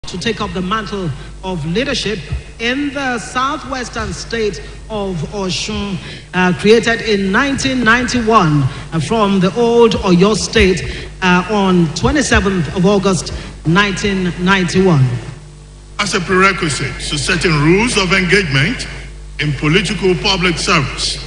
to take up the mantle of leadership in the southwestern state of Osun, created in 1991 from the old Oyo state on 27th of August 1991. As a prerequisite to certain rules of engagement in political public service,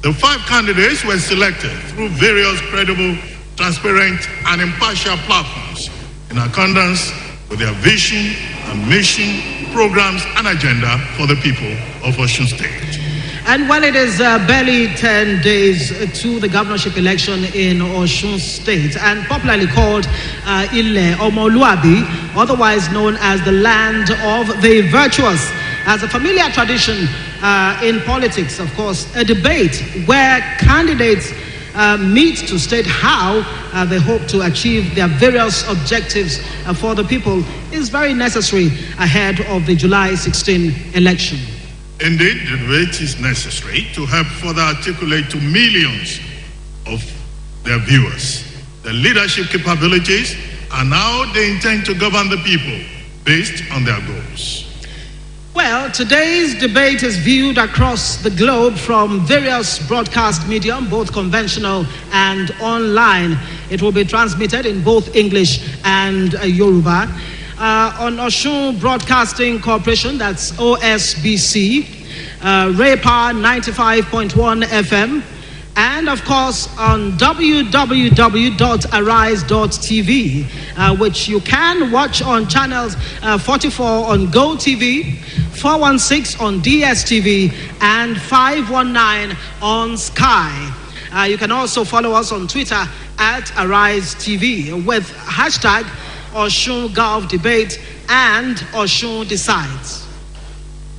the 5 candidates were selected through various credible, transparent, and impartial platforms in accordance with their vision and mission, programs, and agenda for the people of Osun State. And while it is barely 10 days to the governorship election in Osun State, and popularly called Ile Omoluabi, otherwise known as the land of the virtuous, as a familiar tradition in politics, of course, a debate where candidates meet to state how they hope to achieve their various objectives for the people is very necessary ahead of the July 16 election. Indeed, the debate is necessary to help further articulate to millions of their viewers the leadership capabilities and how they intend to govern the people based on their goals. Well, today's debate is viewed across the globe from various broadcast medium, both conventional and online. It will be transmitted in both English and Yoruba. On Osun Broadcasting Corporation, that's OSBC, Ray Power 95.1 FM, and of course on www.arise.tv, which you can watch on channels 44 on Go TV, 416 on DSTV, and 519 on Sky. You can also follow us on Twitter at Arise TV with hashtag Osun Gov Debate and Osun Decides.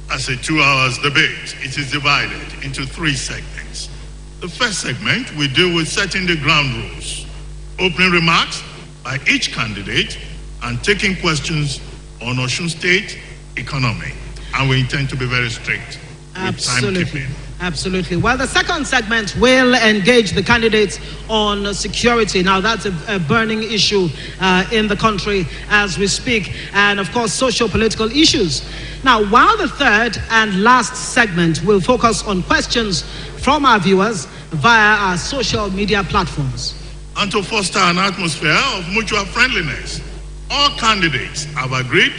As a 2 hours debate, it is divided into 3 segments. The first segment will deal with setting the ground rules, opening remarks by each candidate, and taking questions on Osun State economy. And we intend to be very strict with timekeeping. Absolutely. Well, the second segment will engage the candidates on security. Now, that's a burning issue in the country as we speak, and of course, socio-political issues. Now, while the third and last segment will focus on questions from our viewers via our social media platforms. And to foster an atmosphere of mutual friendliness, all candidates have agreed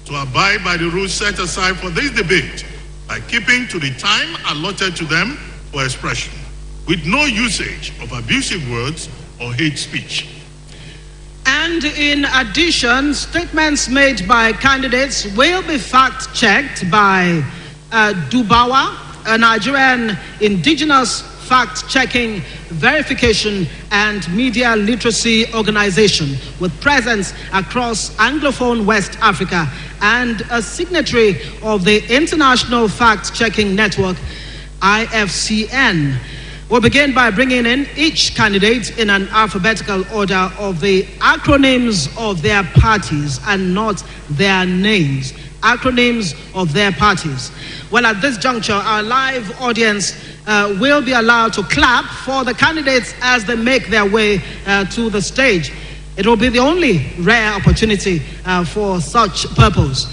to abide by the rules set aside for this debate by keeping to the time allotted to them for expression, with no usage of abusive words or hate speech. And in addition, statements made by candidates will be fact-checked by Dubawa, a Nigerian indigenous fact-checking, verification, and media literacy organization with presence across Anglophone West Africa and a signatory of the International Fact-Checking Network, IFCN. We'll begin by bringing in each candidate in an alphabetical order of the acronyms of their parties and not their names. Acronyms of their parties. Well, at this juncture, our live audience will be allowed to clap for the candidates as they make their way to the stage. It will be the only rare opportunity for such purpose.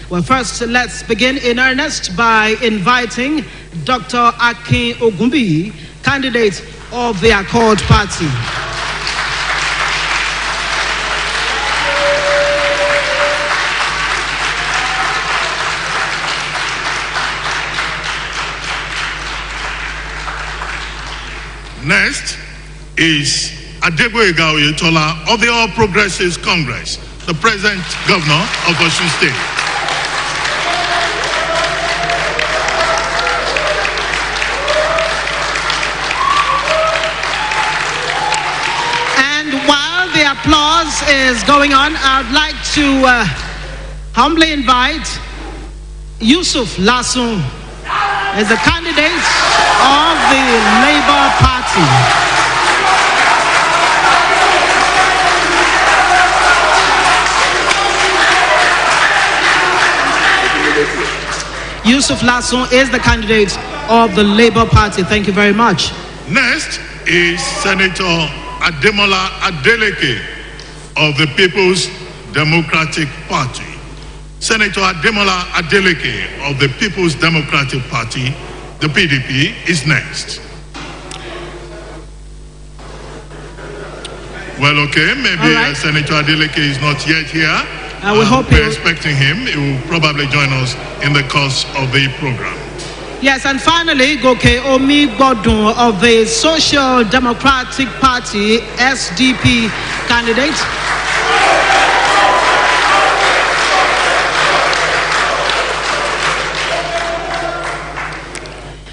Well, first, let's begin in earnest by inviting Dr. Akin Ogumbi, candidate of the Accord Party. Next is Adegboyega Oyetola of the All Progressives Congress, the present governor of Osun State. And while the applause is going on, I'd like to humbly invite Yusuf Lasun as a candidate of the Labour Party. Yusuf Lasun is the candidate of the Labour Party. Thank you very much. Next is Senator Ademola Adeleke of the People's Democratic Party. Senator Ademola Adeleke of the People's Democratic Party, the PDP, is next. Well, okay, maybe right. Senator Adeleke is not yet here. We hope we're expecting him. He will probably join us in the course of the program. Yes, and finally, Goke Omigbodun of the Social Democratic Party, SDP candidate.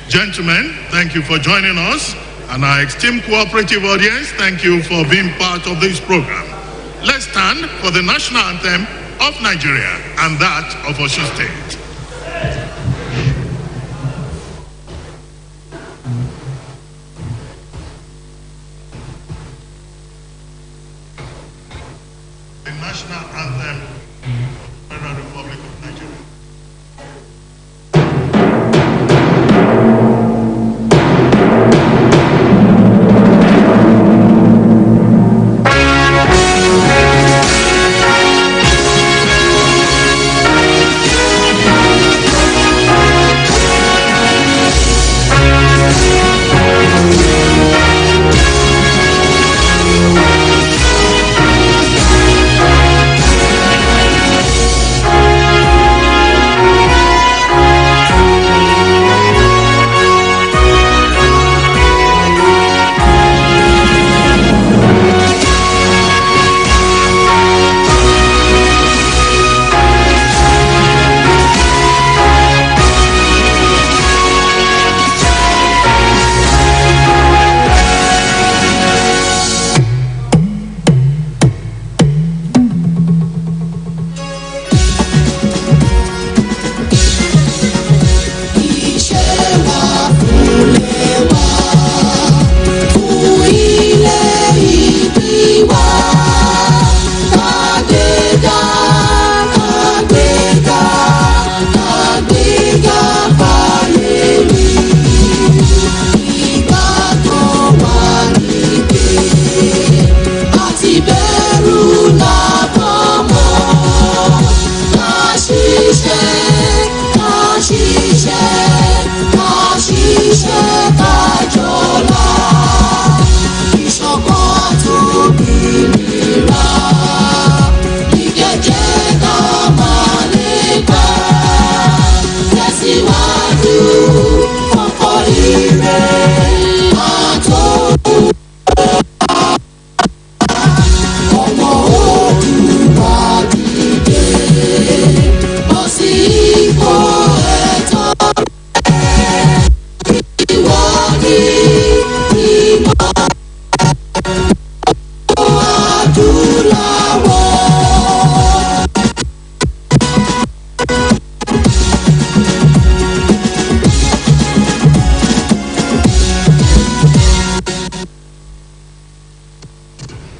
Gentlemen, thank you for joining us. And our esteemed cooperative audience, thank you for being part of this program. Let's stand for the national anthem of Nigeria and that of Osun State. The national anthem of the Federal Republic of Nigeria.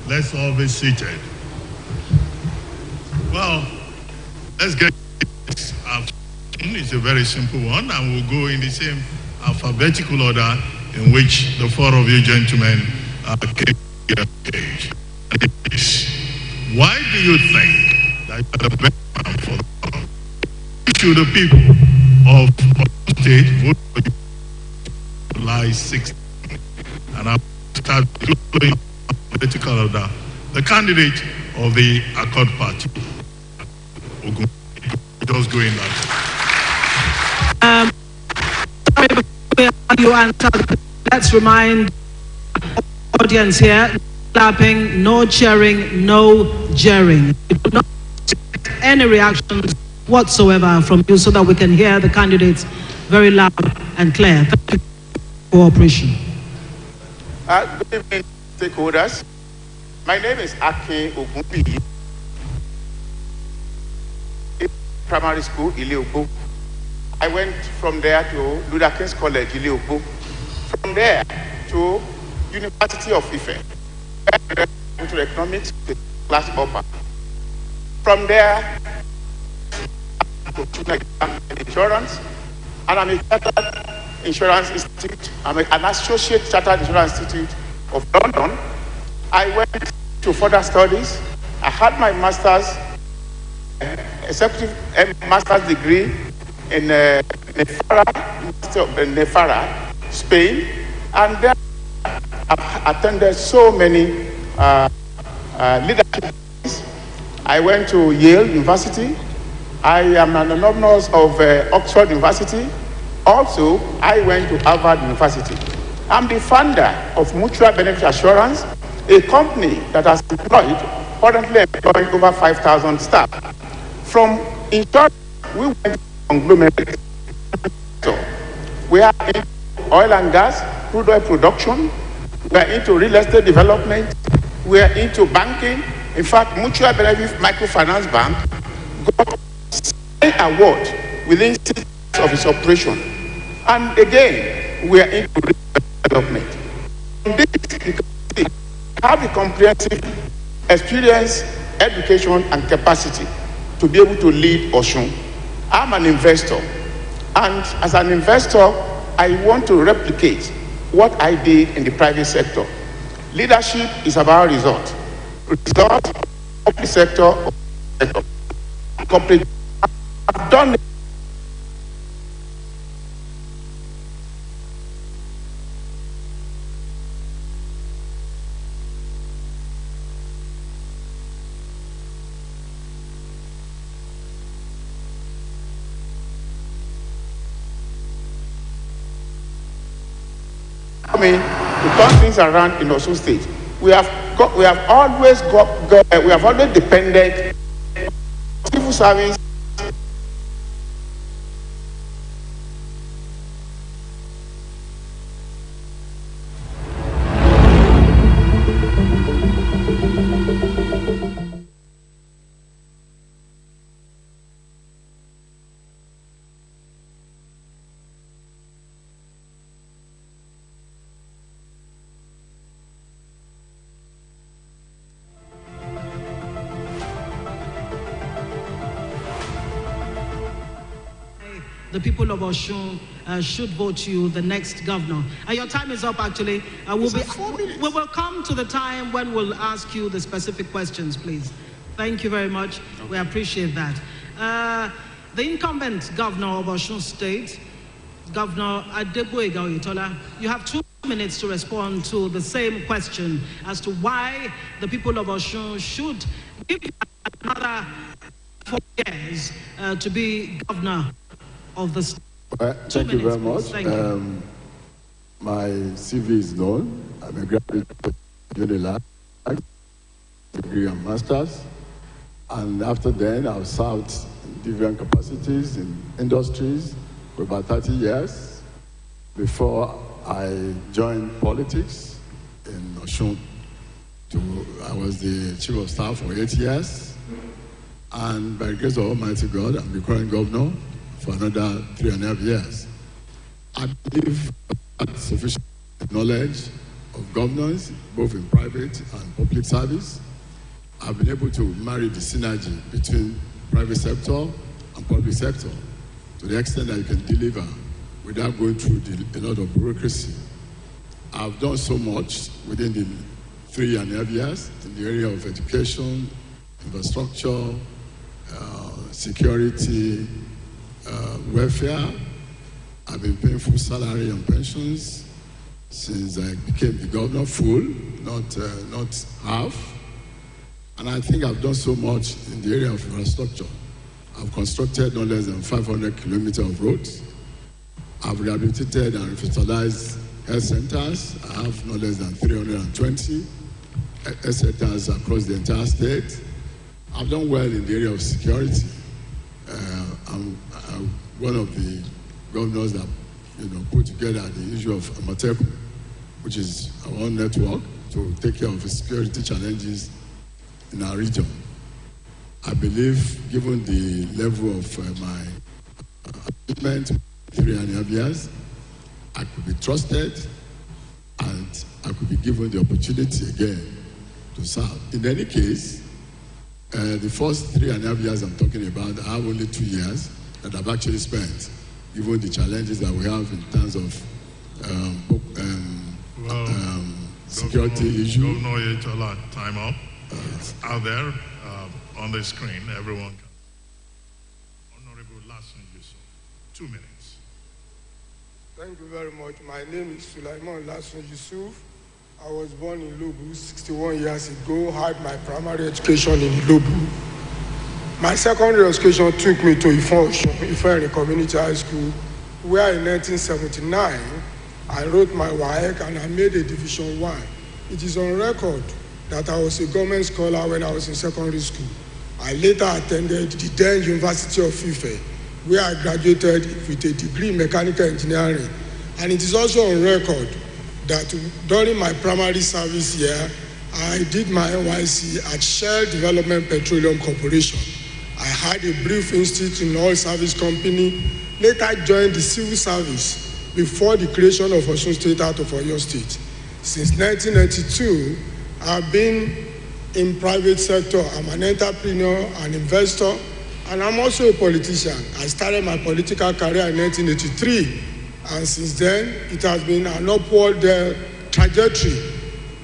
Let's all be seated. Well, let's get this. It's a very simple one, and we'll go in the same alphabetical order in which the four of you gentlemen came here page. Why do you think that you are the best man for the power? Should the people of the state vote for you July 16th? And I'll start going alphabetical order. The candidate of the Accord Party. Just going that. You answer. Let's remind the audience here: clapping, no cheering, no jeering. We do not expect any reactions whatsoever from you, so that we can hear the candidates very loud and clear. Thank you for cooperation. Good evening, stakeholders. My name is Ake Ogunbi. Primary school, Iliopo. I went from there to Luther King's College, Iliopo. From there to University of Ife. Into economics, class upper. From there to insurance, and I'm a chartered insurance institute. I'm an associate chartered insurance institute of London. I went to further studies. I had my master's executive master's degree in Nefara, Spain, and then I've attended so many leadership. I went to Yale University. I am an alumnus of Oxford University. Also, I went to Harvard University. I'm the founder of Mutual Benefit Assurance, a company that has currently employing over 5,000 staff. From insurance, we went to conglomerate. We are in oil and gas, crude oil production. We are into real estate development. We are into banking. In fact, Mutual Benefit Microfinance Bank got an award within 6 months of its operation. And again, we are into real estate development. In this, you can see, have the comprehensive experience, education, and capacity to be able to lead Osun. I'm an investor. And as an investor, I want to replicate what I did in the private sector. Leadership is about result. Result, public sector, complete. I've done it. To turn things around in Osun State, we have always depended on civil service. The people of Osun should vote you the next governor. Your time is up, actually. We will come to the time when we'll ask you the specific questions, please. Thank you very much. Okay. We appreciate that. The incumbent governor of Osun State, Governor Adegboyega Oyetola, you have 2 minutes to respond to the same question as to why the people of Osun should give you another 4 years to be governor of the state. Thank you very much. Thank you. My CV is known. I'm a graduate of UNILAG, degree and master's. And after then, I've served in different capacities in industries for about 30 years before I joined politics in Osun. I was the chief of staff for 8 years. And by the grace of Almighty God, I'm the current governor for another 3.5 years. I believe I have sufficient knowledge of governance, both in private and public service. I've been able to marry the synergy between private sector and public sector to the extent that you can deliver without going through a lot of bureaucracy. I've done so much within the 3.5 years in the area of education, infrastructure, security, welfare. I've been paying full salary and pensions since I became the governor, full, not half. And I think I've done so much in the area of infrastructure. I've constructed no less than 500 kilometers of roads. I've rehabilitated and revitalized health centers. I have no less than 320 health centers across the entire state. I've done well in the area of security. I'm one of the governors that put together the issue of Amateku, which is our own network to take care of the security challenges in our region. I believe, given the level of my achievement, 3.5 years, I could be trusted and I could be given the opportunity again to serve. In any case, the first 3.5 years I'm talking about, I have only 2 years that I've actually spent, given the challenges that we have in terms of security issues. Governor Oyetola, time up. It's out there on the screen. Everyone can. Olasun Yusuf. 2 minutes. Thank you very much. My name is Sulaiman Olasun Yusuf. I was born in Ilobu 61 years ago, had my primary education in Ilobu. My secondary education took me to Ife Community High School, where in 1979, I wrote my WAEC and I made a Division 1. It is on record that I was a government scholar when I was in secondary school. I later attended the then University of Ife, where I graduated with a degree in mechanical engineering. And it is also on record that during my primary service year, I did my NYC at Shell Development Petroleum Corporation. I had a brief institute in oil service company, later joined the civil service before the creation of Osun State out of Oyo State. Since 1992, I've been in private sector. I'm an entrepreneur, an investor, and I'm also a politician. I started my political career in 1983, and since then, it has been an upward trajectory.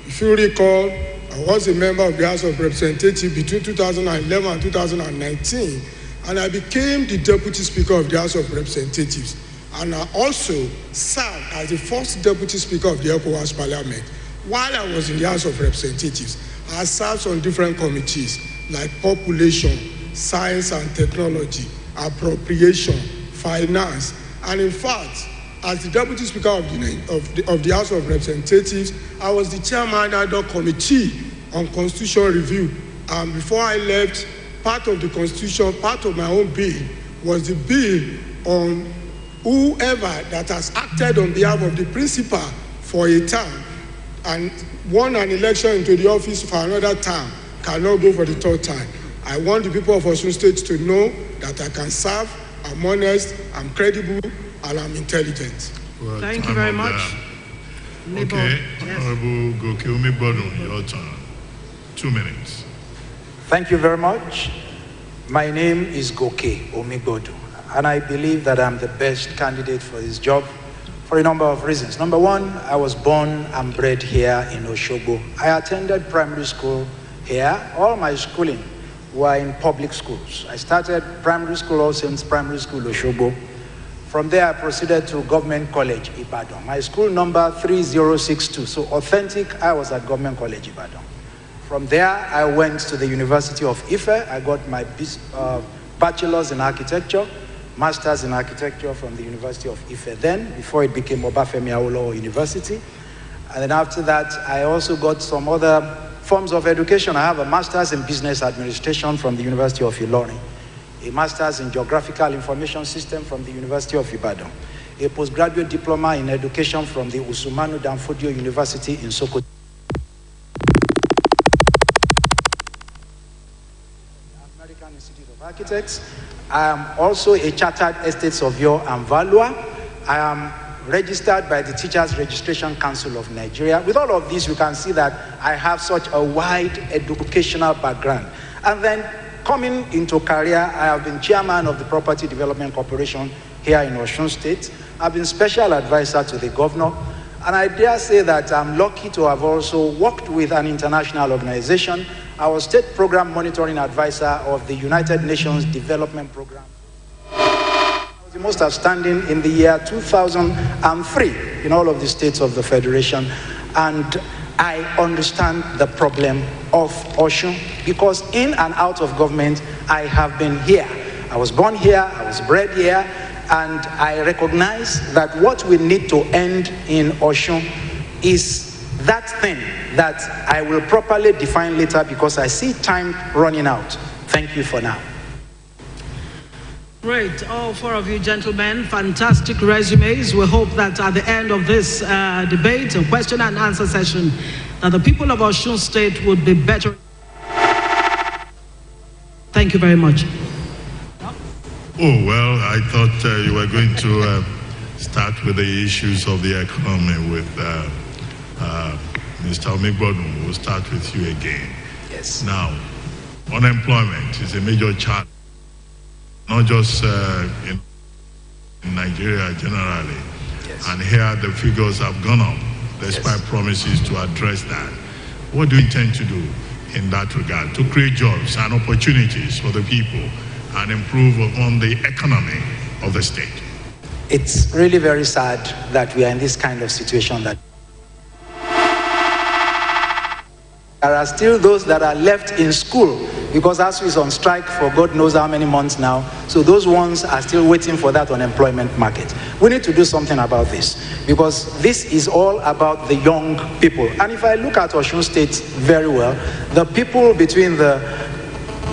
If you recall, I was a member of the House of Representatives between 2011 and 2019, and I became the Deputy Speaker of the House of Representatives. And I also served as the first Deputy Speaker of the ECOWAS Parliament. While I was in the House of Representatives, I served on different committees like population, science and technology, appropriation, finance, and in fact, as the Deputy Speaker of the House of Representatives, I was the chairman of the Committee on Constitutional Review. And before I left, part of the Constitution, part of my own bill, was the bill on whoever that has acted on behalf of the principal for a term and won an election into the office for another term cannot go for the third time. I want the people of Osun State to know that I can serve, I'm honest, I'm credible, and I'm intelligent. Well, thank you very much. Okay, Honorable Goke Omigbodun, your turn. 2 minutes. Thank you very much. My name is Goke Omigbodun, and I believe that I'm the best candidate for this job for a number of reasons. Number one, I was born and bred here in Osogbo. I attended primary school here. All my schooling were in public schools. I started primary school Osun Primary School Osogbo. From there, I proceeded to Government College, Ibadan. My school number 3062, so authentic, I was at Government College, Ibadan. From there, I went to the University of Ife. I got my bachelor's in architecture, master's in architecture from the University of Ife then, before it became Obafemi Awolowo University. And then after that, I also got some other forms of education. I have a master's in business administration from the University of Ilorin, a master's in geographical information system from the University of Ibadan, a postgraduate diploma in education from the Usmanu Danfodio University in Sokoto, American Institute of Architects. I am also a chartered estate surveyor and valuer. I am registered by the Teachers Registration Council of Nigeria. With all of this, you can see that I have such a wide educational background. And then coming into career, I have been chairman of the Property Development Corporation here in Osun State. I've been special advisor to the governor. And I dare say that I'm lucky to have also worked with an international organization. I was state program monitoring advisor of the United Nations Development Program. I was the most outstanding in the year 2003 in all of the states of the Federation. And I understand the problem of Osun because in and out of government, I have been here. I was born here, I was bred here, and I recognize that what we need to end in Osun is that thing that I will properly define later because I see time running out. Thank you for now. Great, all four of you gentlemen, fantastic resumes. We hope that at the end of this debate, a question and answer session, that the people of Osun State would be better. Thank you very much. Oh, well, I thought you were going to start with the issues of the economy with Mr. Omigbodun. We'll start with you again. Yes. Now, unemployment is a major challenge, not just in Nigeria generally. Yes. And here the figures have gone up despite promises to address that. What do you intend to do in that regard to create jobs and opportunities for the people and improve upon the economy of the state. It's really very sad that we are in this kind of situation, that there are still those that are left in school because ASU is on strike for God knows how many months now. So those ones are still waiting for that unemployment market. We need to do something about this, because this is all about the young people. And if I look at Osun State very well, the people between the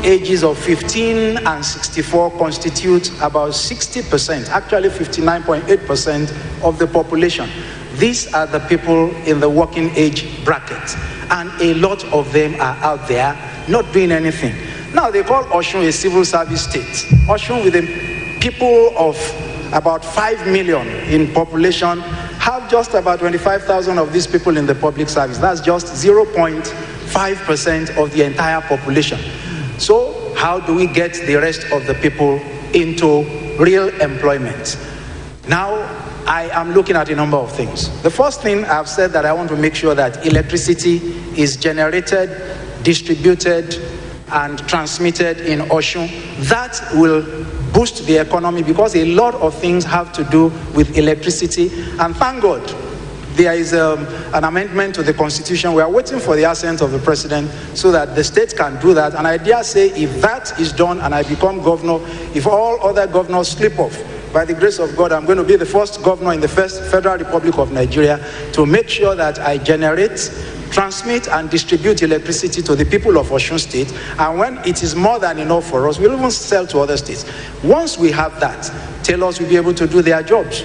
ages of 15 and 64 constitute about 60%, actually 59.8% of the population. These are the people in the working age bracket, and a lot of them are out there not doing anything. Now they call Osun a civil service state. Osun, with a people of about 5 million in population, have just about 25,000 of these people in the public service. That's just 0.5% of the entire population. So how do we get the rest of the people into real employment? Now, I am looking at a number of things. The first thing, I've said that I want to make sure that electricity is generated, distributed, and transmitted in Osun. That will boost the economy, because a lot of things have to do with electricity. And thank God, there is an amendment to the Constitution. We are waiting for the assent of the President so that the state can do that. And I dare say, if that is done and I become governor, if all other governors slip off, by the grace of God, I'm going to be the first governor in the first Federal Republic of Nigeria to make sure that I generate, transmit, and distribute electricity to the people of Osun State. And when it is more than enough for us, we'll even sell to other states. Once we have that, tailors will be able to do their jobs.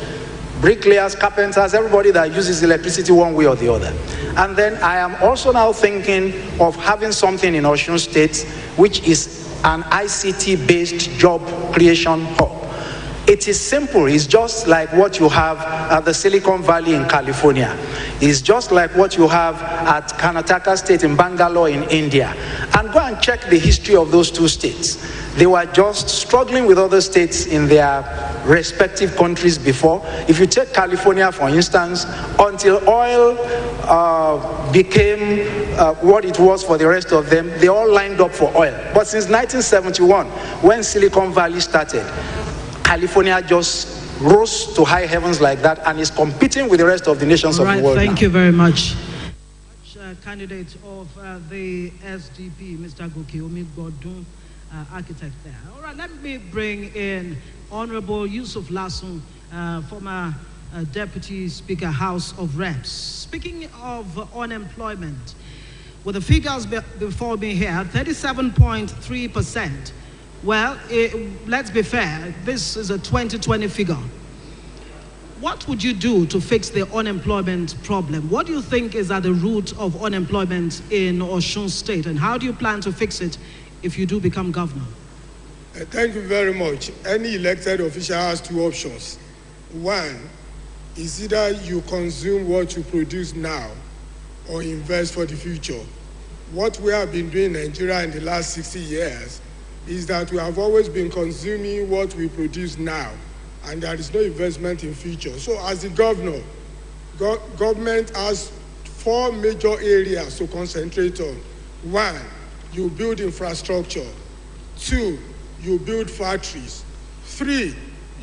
Bricklayers, carpenters, everybody that uses electricity one way or the other. And then I am also now thinking of having something in Osun State which is an ICT-based job creation hub. It is simple. It's just like what you have at the Silicon Valley in California. It's just like what you have at Karnataka State in Bangalore in India. And go and check the history of those two states. They were just struggling with other states in their respective countries before. If you take California, for instance, until oil became what it was for the rest of them, they all lined up for oil. But since 1971, when Silicon Valley started, California just rose to high heavens like that and is competing with the rest of the nations of the world. Thank you very much. Candidate of the SDP, Mr. Gokeomi Godun, architect there. All right, let me bring in Honorable Yusuf Lasun, former Deputy Speaker, House of Reps. Speaking of unemployment, with the figures before me here, 37.3%. Well, let's be fair, this is a 2020 figure. What would you do to fix the unemployment problem? What do you think is at the root of unemployment in Osun State, and how do you plan to fix it if you do become governor? Thank you very much. Any elected official has two options. One is either you consume what you produce now or invest for the future. What we have been doing in Nigeria in the last 60 years is that we have always been consuming what we produce now, and there is no investment in future. So as the governor, government has 4 major areas to concentrate on. 1, you build infrastructure. 2, you build factories. 3,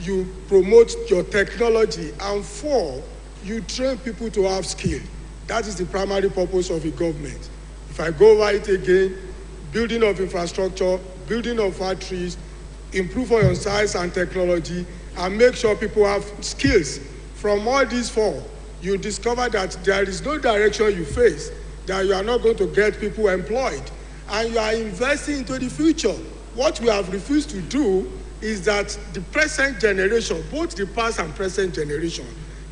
you promote your technology. And 4, you train people to have skill. That is the primary purpose of a government. If I go over it again, building of infrastructure, building of factories, improve on your science and technology, and make sure people have skills. From all these 4, you discover that there is no direction you face, that you are not going to get people employed, and you are investing into the future. What we have refused to do is that the present generation, both the past and present generation,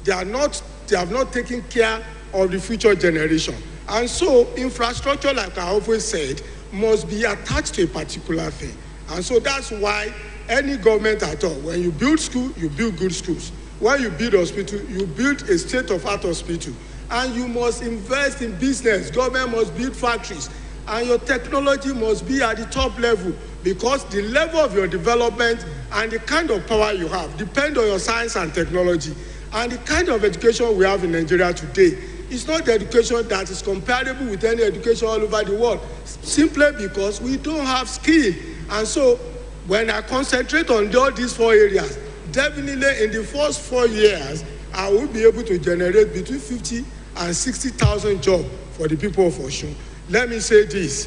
they have not taken care of the future generation. And so infrastructure, like I always said, must be attached to a particular thing. And so that's why any government at all, when you build school, you build good schools. When you build hospital, you build a state-of-art hospital. And you must invest in business. Government must build factories. And your technology must be at the top level, because the level of your development and the kind of power you have depend on your science and technology. And the kind of education we have in Nigeria today is not the education that is comparable with any education all over the world, simply because we don't have skill. And so When I concentrate on all these 4 areas, definitely in the first 4 years, I will be able to generate between 50 and 60,000 jobs for the people of Osun. Let me say this.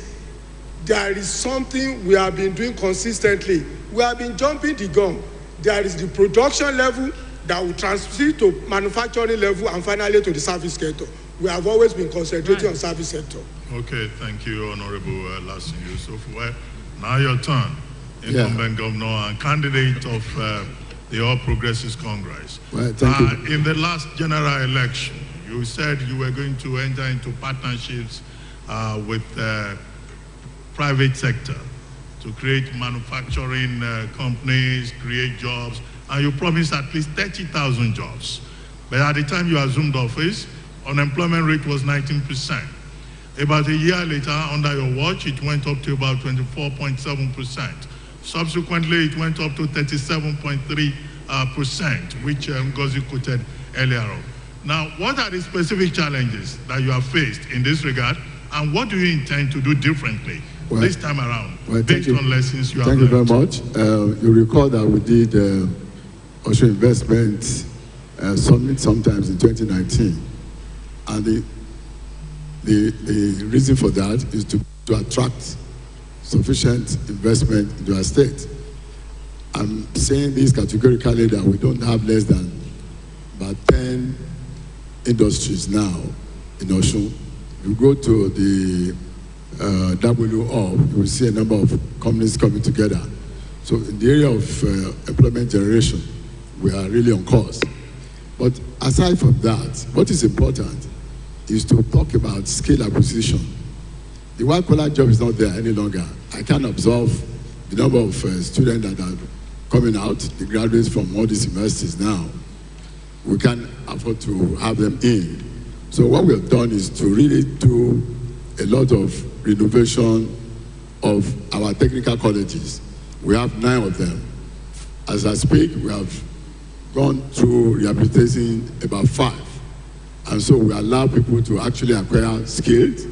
There is something we have been doing consistently. We have been jumping the gun. There is the production level that will transit to manufacturing level and finally to the service sector. We have always been concentrating on service sector. Okay, thank you, Honorable Lasun Yusuf. Well, now your turn. Incumbent governor and candidate of the All Progressives Congress. Well, thank you. In the last general election, you said you were going to enter into partnerships with private sector to create manufacturing companies, create jobs, and you promised at least 30,000 jobs. But at the time you assumed office, unemployment rate was 19%. About a year later, under your watch, it went up to about 24.7%. Subsequently, it went up to 37.3%, which Ngozi quoted earlier on. Now, what are the specific challenges that you have faced in this regard, and what do you intend to do differently this time around, based on lessons you have learned? Thank you very much. You recall that we did Osun Investment Summit sometimes in 2019, and the reason for that is to attract sufficient investment into our state. I'm saying this categorically that we don't have less than about 10 industries now in Osun. You go to the WO, you will see a number of companies coming together. So in the area of employment generation, we are really on course. But aside from that, what is important is to talk about skill acquisition. The white-collar job is not there any longer. I can't observe the number of students that are coming out, the graduates from all these universities now. We can't afford to have them in. So what we have done is to really do a lot of renovation of our technical colleges. We have 9 of them. As I speak, we have gone through rehabilitating about 5. And so we allow people to actually acquire skills,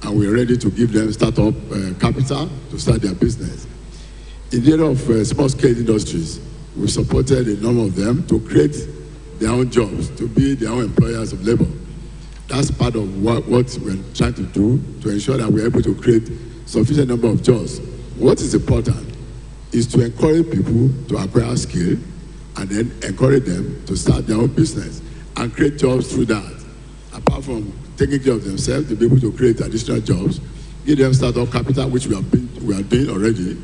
and we're ready to give them startup capital to start their business. In the area of small-scale industries, we supported a number of them to create their own jobs, to be their own employers of labor. That's part of what we're trying to do to ensure that we're able to create sufficient number of jobs. What is important is to encourage people to acquire skill and then encourage them to start their own business and create jobs through that. Apart from taking care of themselves, to be able to create additional jobs, give them startup capital, which we are doing already,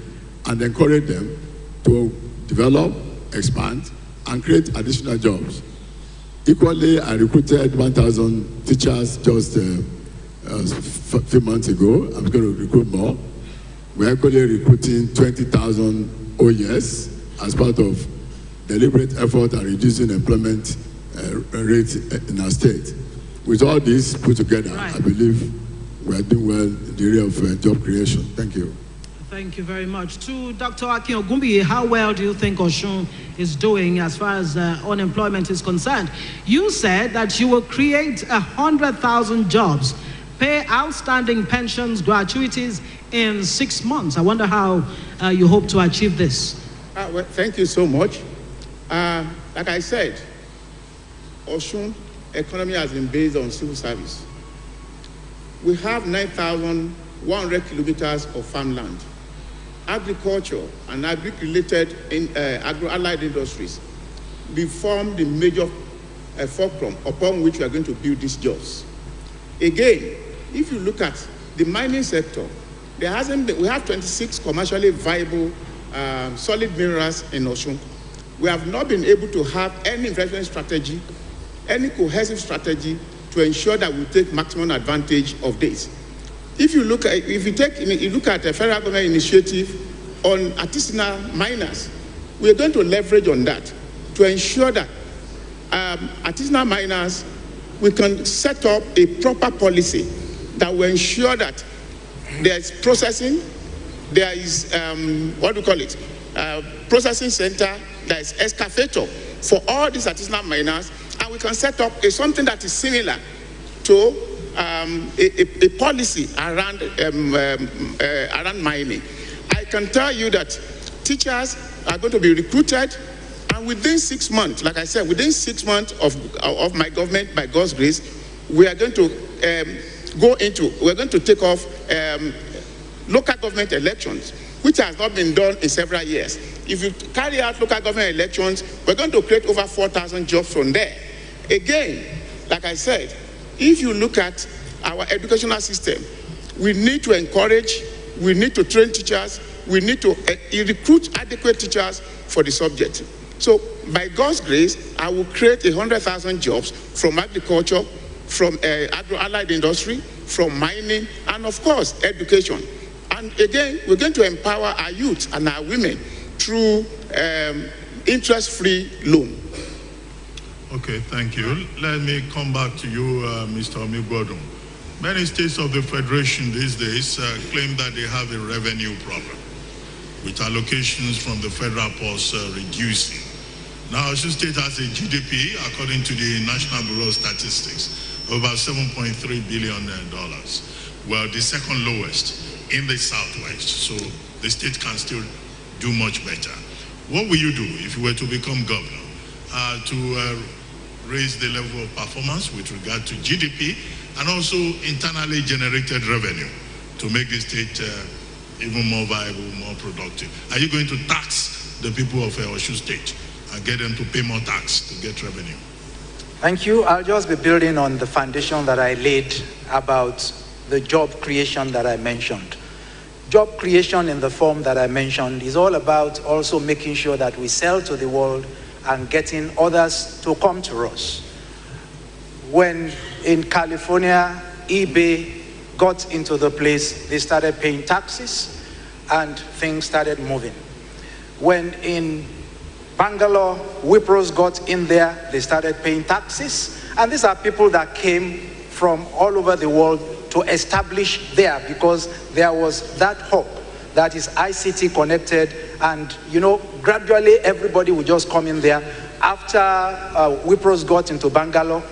and encourage them to develop, expand, and create additional jobs. Equally, I recruited 1,000 teachers just a few months ago. I'm going to recruit more. We're actually recruiting 20,000 OES as part of deliberate effort at reducing employment rate in our state. With all this put together, I believe we are doing well in the area of job creation. Thank you. Thank you very much. To Dr. Akin Ogumbi, how well do you think Osun is doing as far as unemployment is concerned? You said that you will create 100,000 jobs, pay outstanding pensions, gratuities in 6 months. I wonder how you hope to achieve this. Well, thank you so much. Like I said, Osun economy has been based on civil service. We have 9,100 kilometers of farmland. Agriculture and agri-related agro-allied industries form the major fulcrum upon which we are going to build these jobs. Again, if you look at the mining sector, we have 26 commercially viable solid minerals in Osun. We have not been able to have any investment strategy, any cohesive strategy to ensure that we take maximum advantage of this. If you look at the federal government initiative on artisanal miners, we are going to leverage on that to ensure that artisanal miners, we can set up a proper policy that will ensure that there is processing, there is processing center, there is excavator for all these artisanal miners, and we can set up something that is similar to a policy around mining. I can tell you that teachers are going to be recruited, and within 6 months, like I said, within 6 months of my government, by God's grace, we are going to we're going to take off local government elections, which has not been done in several years. If you carry out local government elections, we're going to create over 4,000 jobs from there. Again, like I said, if you look at our educational system, we need to encourage, we need to train teachers, we need to recruit adequate teachers for the subject. So by God's grace, I will create 100,000 jobs from agriculture, from agro-allied industry, from mining, and of course, education. And again, we're going to empower our youth and our women through interest-free loan. Okay, thank you. Let me come back to you, Mr. Omigbodun. Many states of the Federation these days claim that they have a revenue problem, with allocations from the federal purse reducing. Now, Osun State has a GDP, according to the National Bureau of Statistics, of about $7.3 billion. Well, the second lowest in the Southwest, so the state can still do much better. What will you do if you were to become governor to raise the level of performance with regard to GDP and also internally generated revenue to make the state even more viable, more productive? Are you going to tax the people of Osun State and get them to pay more tax to get revenue? Thank you. I'll just be building on the foundation that I laid about the job creation that I mentioned. Job creation in the form that I mentioned is all about also making sure that we sell to the world and getting others to come to us. When in California, eBay got into the place, they started paying taxes and things started moving. When in Bangalore, Wipros got in there, they started paying taxes. And these are people that came from all over the world to establish there because there was that hub that is ICT connected, and gradually everybody would just come in there. After Wipros got into Bangalore,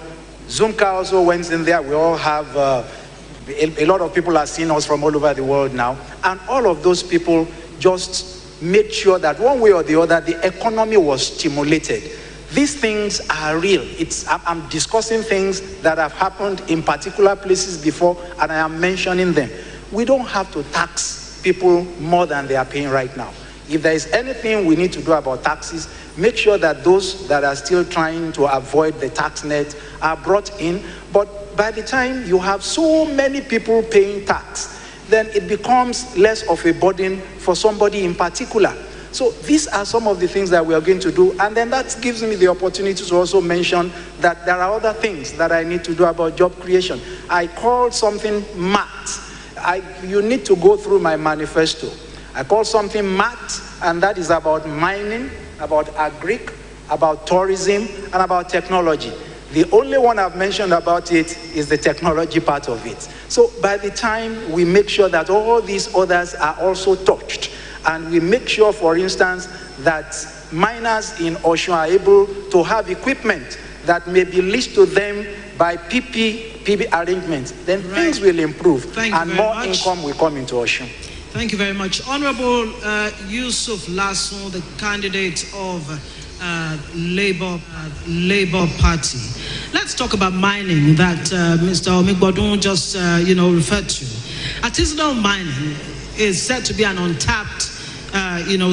Zoomka also went in there. We all have, a lot of people are seeing us from all over the world now. And all of those people just made sure that one way or the other, the economy was stimulated. These things are real. I'm discussing things that have happened in particular places before, and I am mentioning them. We don't have to tax people more than they are paying right now. If there is anything we need to do about taxes, make sure that those that are still trying to avoid the tax net are brought in. But by the time you have so many people paying tax, then it becomes less of a burden for somebody in particular. So these are some of the things that we are going to do. And then that gives me the opportunity to also mention that there are other things that I need to do about job creation. I call something MAT. You need to go through my manifesto. I call something MAT, and that is about mining, about agric, about tourism, and about technology. The only one I've mentioned about it is the technology part of it. So by the time we make sure that all these others are also touched, and we make sure, for instance, that miners in Osun are able to have equipment that may be leased to them by PB arrangements, then things will improve and more income will come into Osun. Thank you very much. Honorable Yusuf Lasso, the candidate of Labour Party. Let's talk about mining that Mr. Omigbodun just referred to. Artisanal mining is said to be an untapped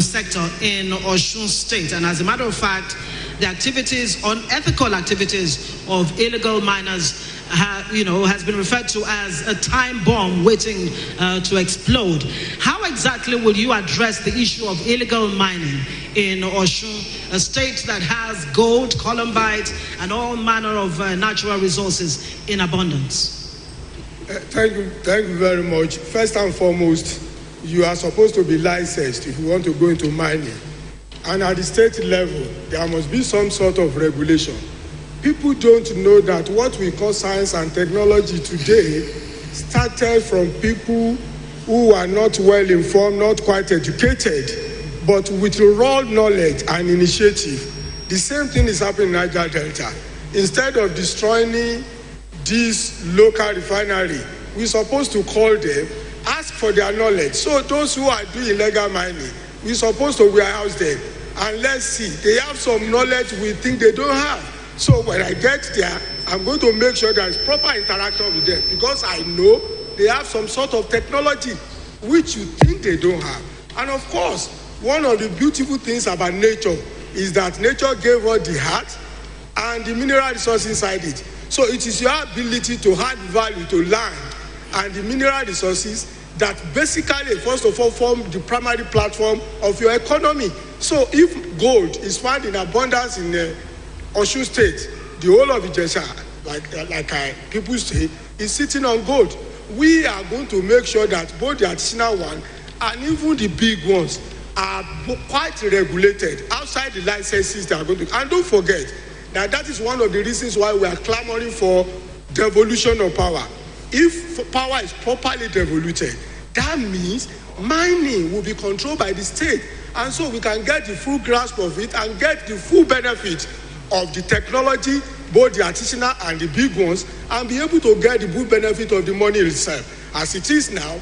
sector in Osun State, and as a matter of fact, the activities, unethical activities of illegal miners has been referred to as a time bomb waiting to explode. How exactly will you address the issue of illegal mining in Osun, a state that has gold, columbite, and all manner of natural resources in abundance? Thank you very much. First and foremost, you are supposed to be licensed if you want to go into mining. And at the state level, there must be some sort of regulation. People don't know that what we call science and technology today started from people who are not well informed, not quite educated, but with raw knowledge and initiative. The same thing is happening in Niger Delta. Instead of destroying this local refinery, we're supposed to call them, ask for their knowledge. So those who are doing illegal mining, we're supposed to warehouse them. And let's see, they have some knowledge we think they don't have. So when I get there, I'm going to make sure there's proper interaction with them, because I know they have some sort of technology which you think they don't have. And of course, one of the beautiful things about nature is that nature gave us the heart and the mineral resources inside it. So it is your ability to add value to land and the mineral resources that basically, first of all, form the primary platform of your economy. So if gold is found in abundance in Osun State, the whole of Ijesha, like people say, is sitting on gold. We are going to make sure that both the artisanal one and even the big ones are quite regulated outside the licenses they are going to. And don't forget that is one of the reasons why we are clamoring for devolution of power. If power is properly devoluted, that means mining will be controlled by the state. And so we can get the full grasp of it and get the full benefit of the technology, both the artisanal and the big ones, and be able to get the full benefit of the money itself. As it is now,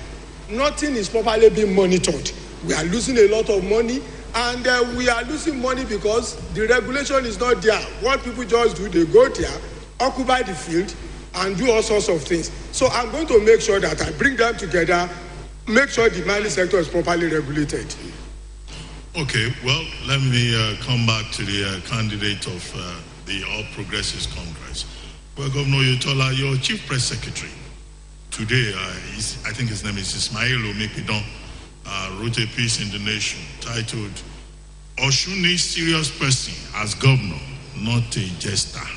nothing is properly being monitored. We are losing a lot of money, and we are losing money because the regulation is not there. What people just do, they go there, occupy the field, and do all sorts of things. So I'm going to make sure that I bring them together, make sure the mining sector is properly regulated. Okay, well, let me come back to the candidate of the All Progressives Congress. Well, Governor Oyetola, your Chief Press Secretary, today, I think his name is Ismail Omekidon, wrote a piece in The Nation titled, "Osun needs serious person as governor, not a jester."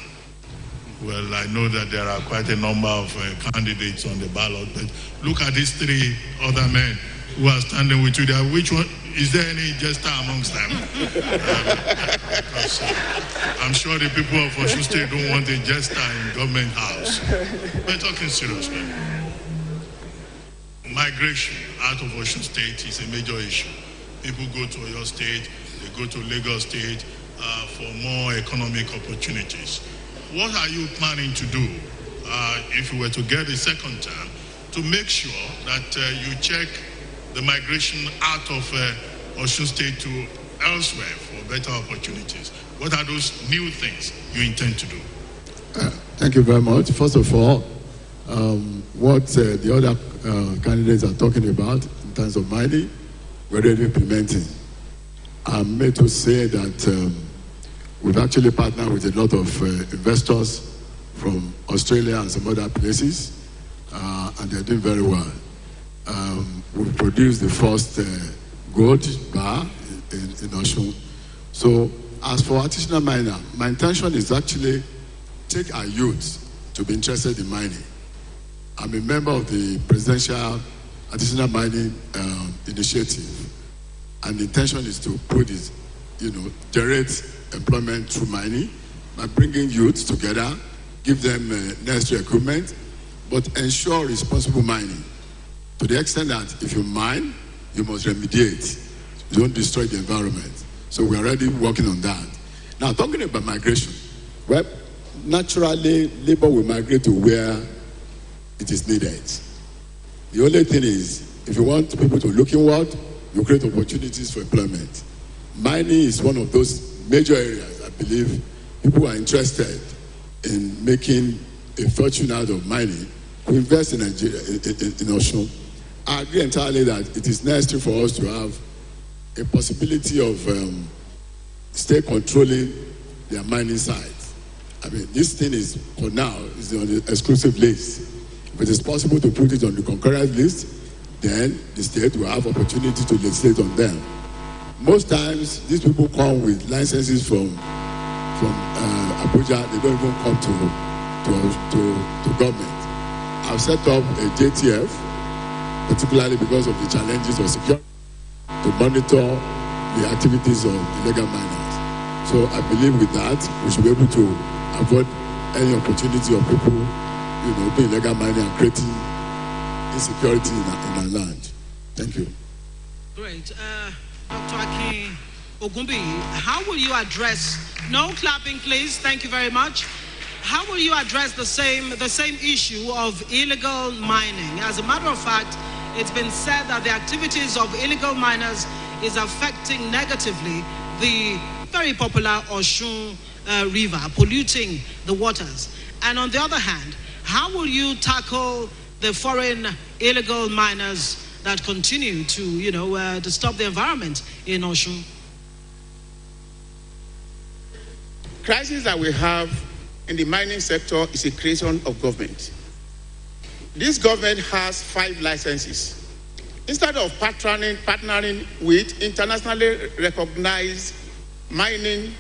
Well, I know that there are quite a number of candidates on the ballot, but look at these three other men who are standing with you there. Which one, is there any jester amongst them? Because I'm sure the people of Osun State don't want a jester in government house. We're talking seriously. Migration out of Osun State is a major issue. People go to Oyo State, they go to Lagos State for more economic opportunities. What are you planning to do if you were to get a second term to make sure that you check the migration out of Osun State to elsewhere for better opportunities? What are those new things you intend to do? Thank you very much. First of all, what the other candidates are talking about in terms of mining, we're already implementing. I'm made to say that we've actually partnered with a lot of investors from Australia and some other places, and they're doing very well. We've produced the first gold bar in Osun. So as for artisanal miner, my intention is actually take our youth to be interested in mining. I'm a member of the Presidential Artisanal Mining Initiative, and the intention is to put it, generate employment through mining by bringing youths together, give them necessary equipment, but ensure responsible mining to the extent that if you mine, you must remediate. You don't destroy the environment. So we're already working on that. Now, talking about migration, well, naturally, labor will migrate to where it is needed. The only thing is, if you want people to look inward, you create opportunities for employment. Mining is one of those major areas, I believe, people are interested in making a fortune out of mining, who invest in Nigeria, in Osun. I agree entirely that it is necessary for us to have a possibility of state controlling their mining sites. I mean, this thing is, for now, is on the exclusive list. If it is possible to put it on the concurrent list, then the state will have opportunity to legislate on them. Most times, these people come with licenses from Abuja. They don't even come to government. I've set up a JTF, particularly because of the challenges of security, to monitor the activities of illegal miners. So I believe with that, we should be able to avoid any opportunity of people, doing illegal mining and creating insecurity in our land. Thank you. Great. Dr. Akin Ogumbi, how will you address, no clapping please, thank you very much. How will you address the same issue of illegal mining? As a matter of fact, it's been said that the activities of illegal miners is affecting negatively the very popular Osun River, polluting the waters? And on the other hand, how will you tackle the foreign illegal miners that continue to disturb the environment in Osun? Crisis that we have in the mining sector is a creation of government. This government has 5 licenses. Instead of partnering with internationally recognized mining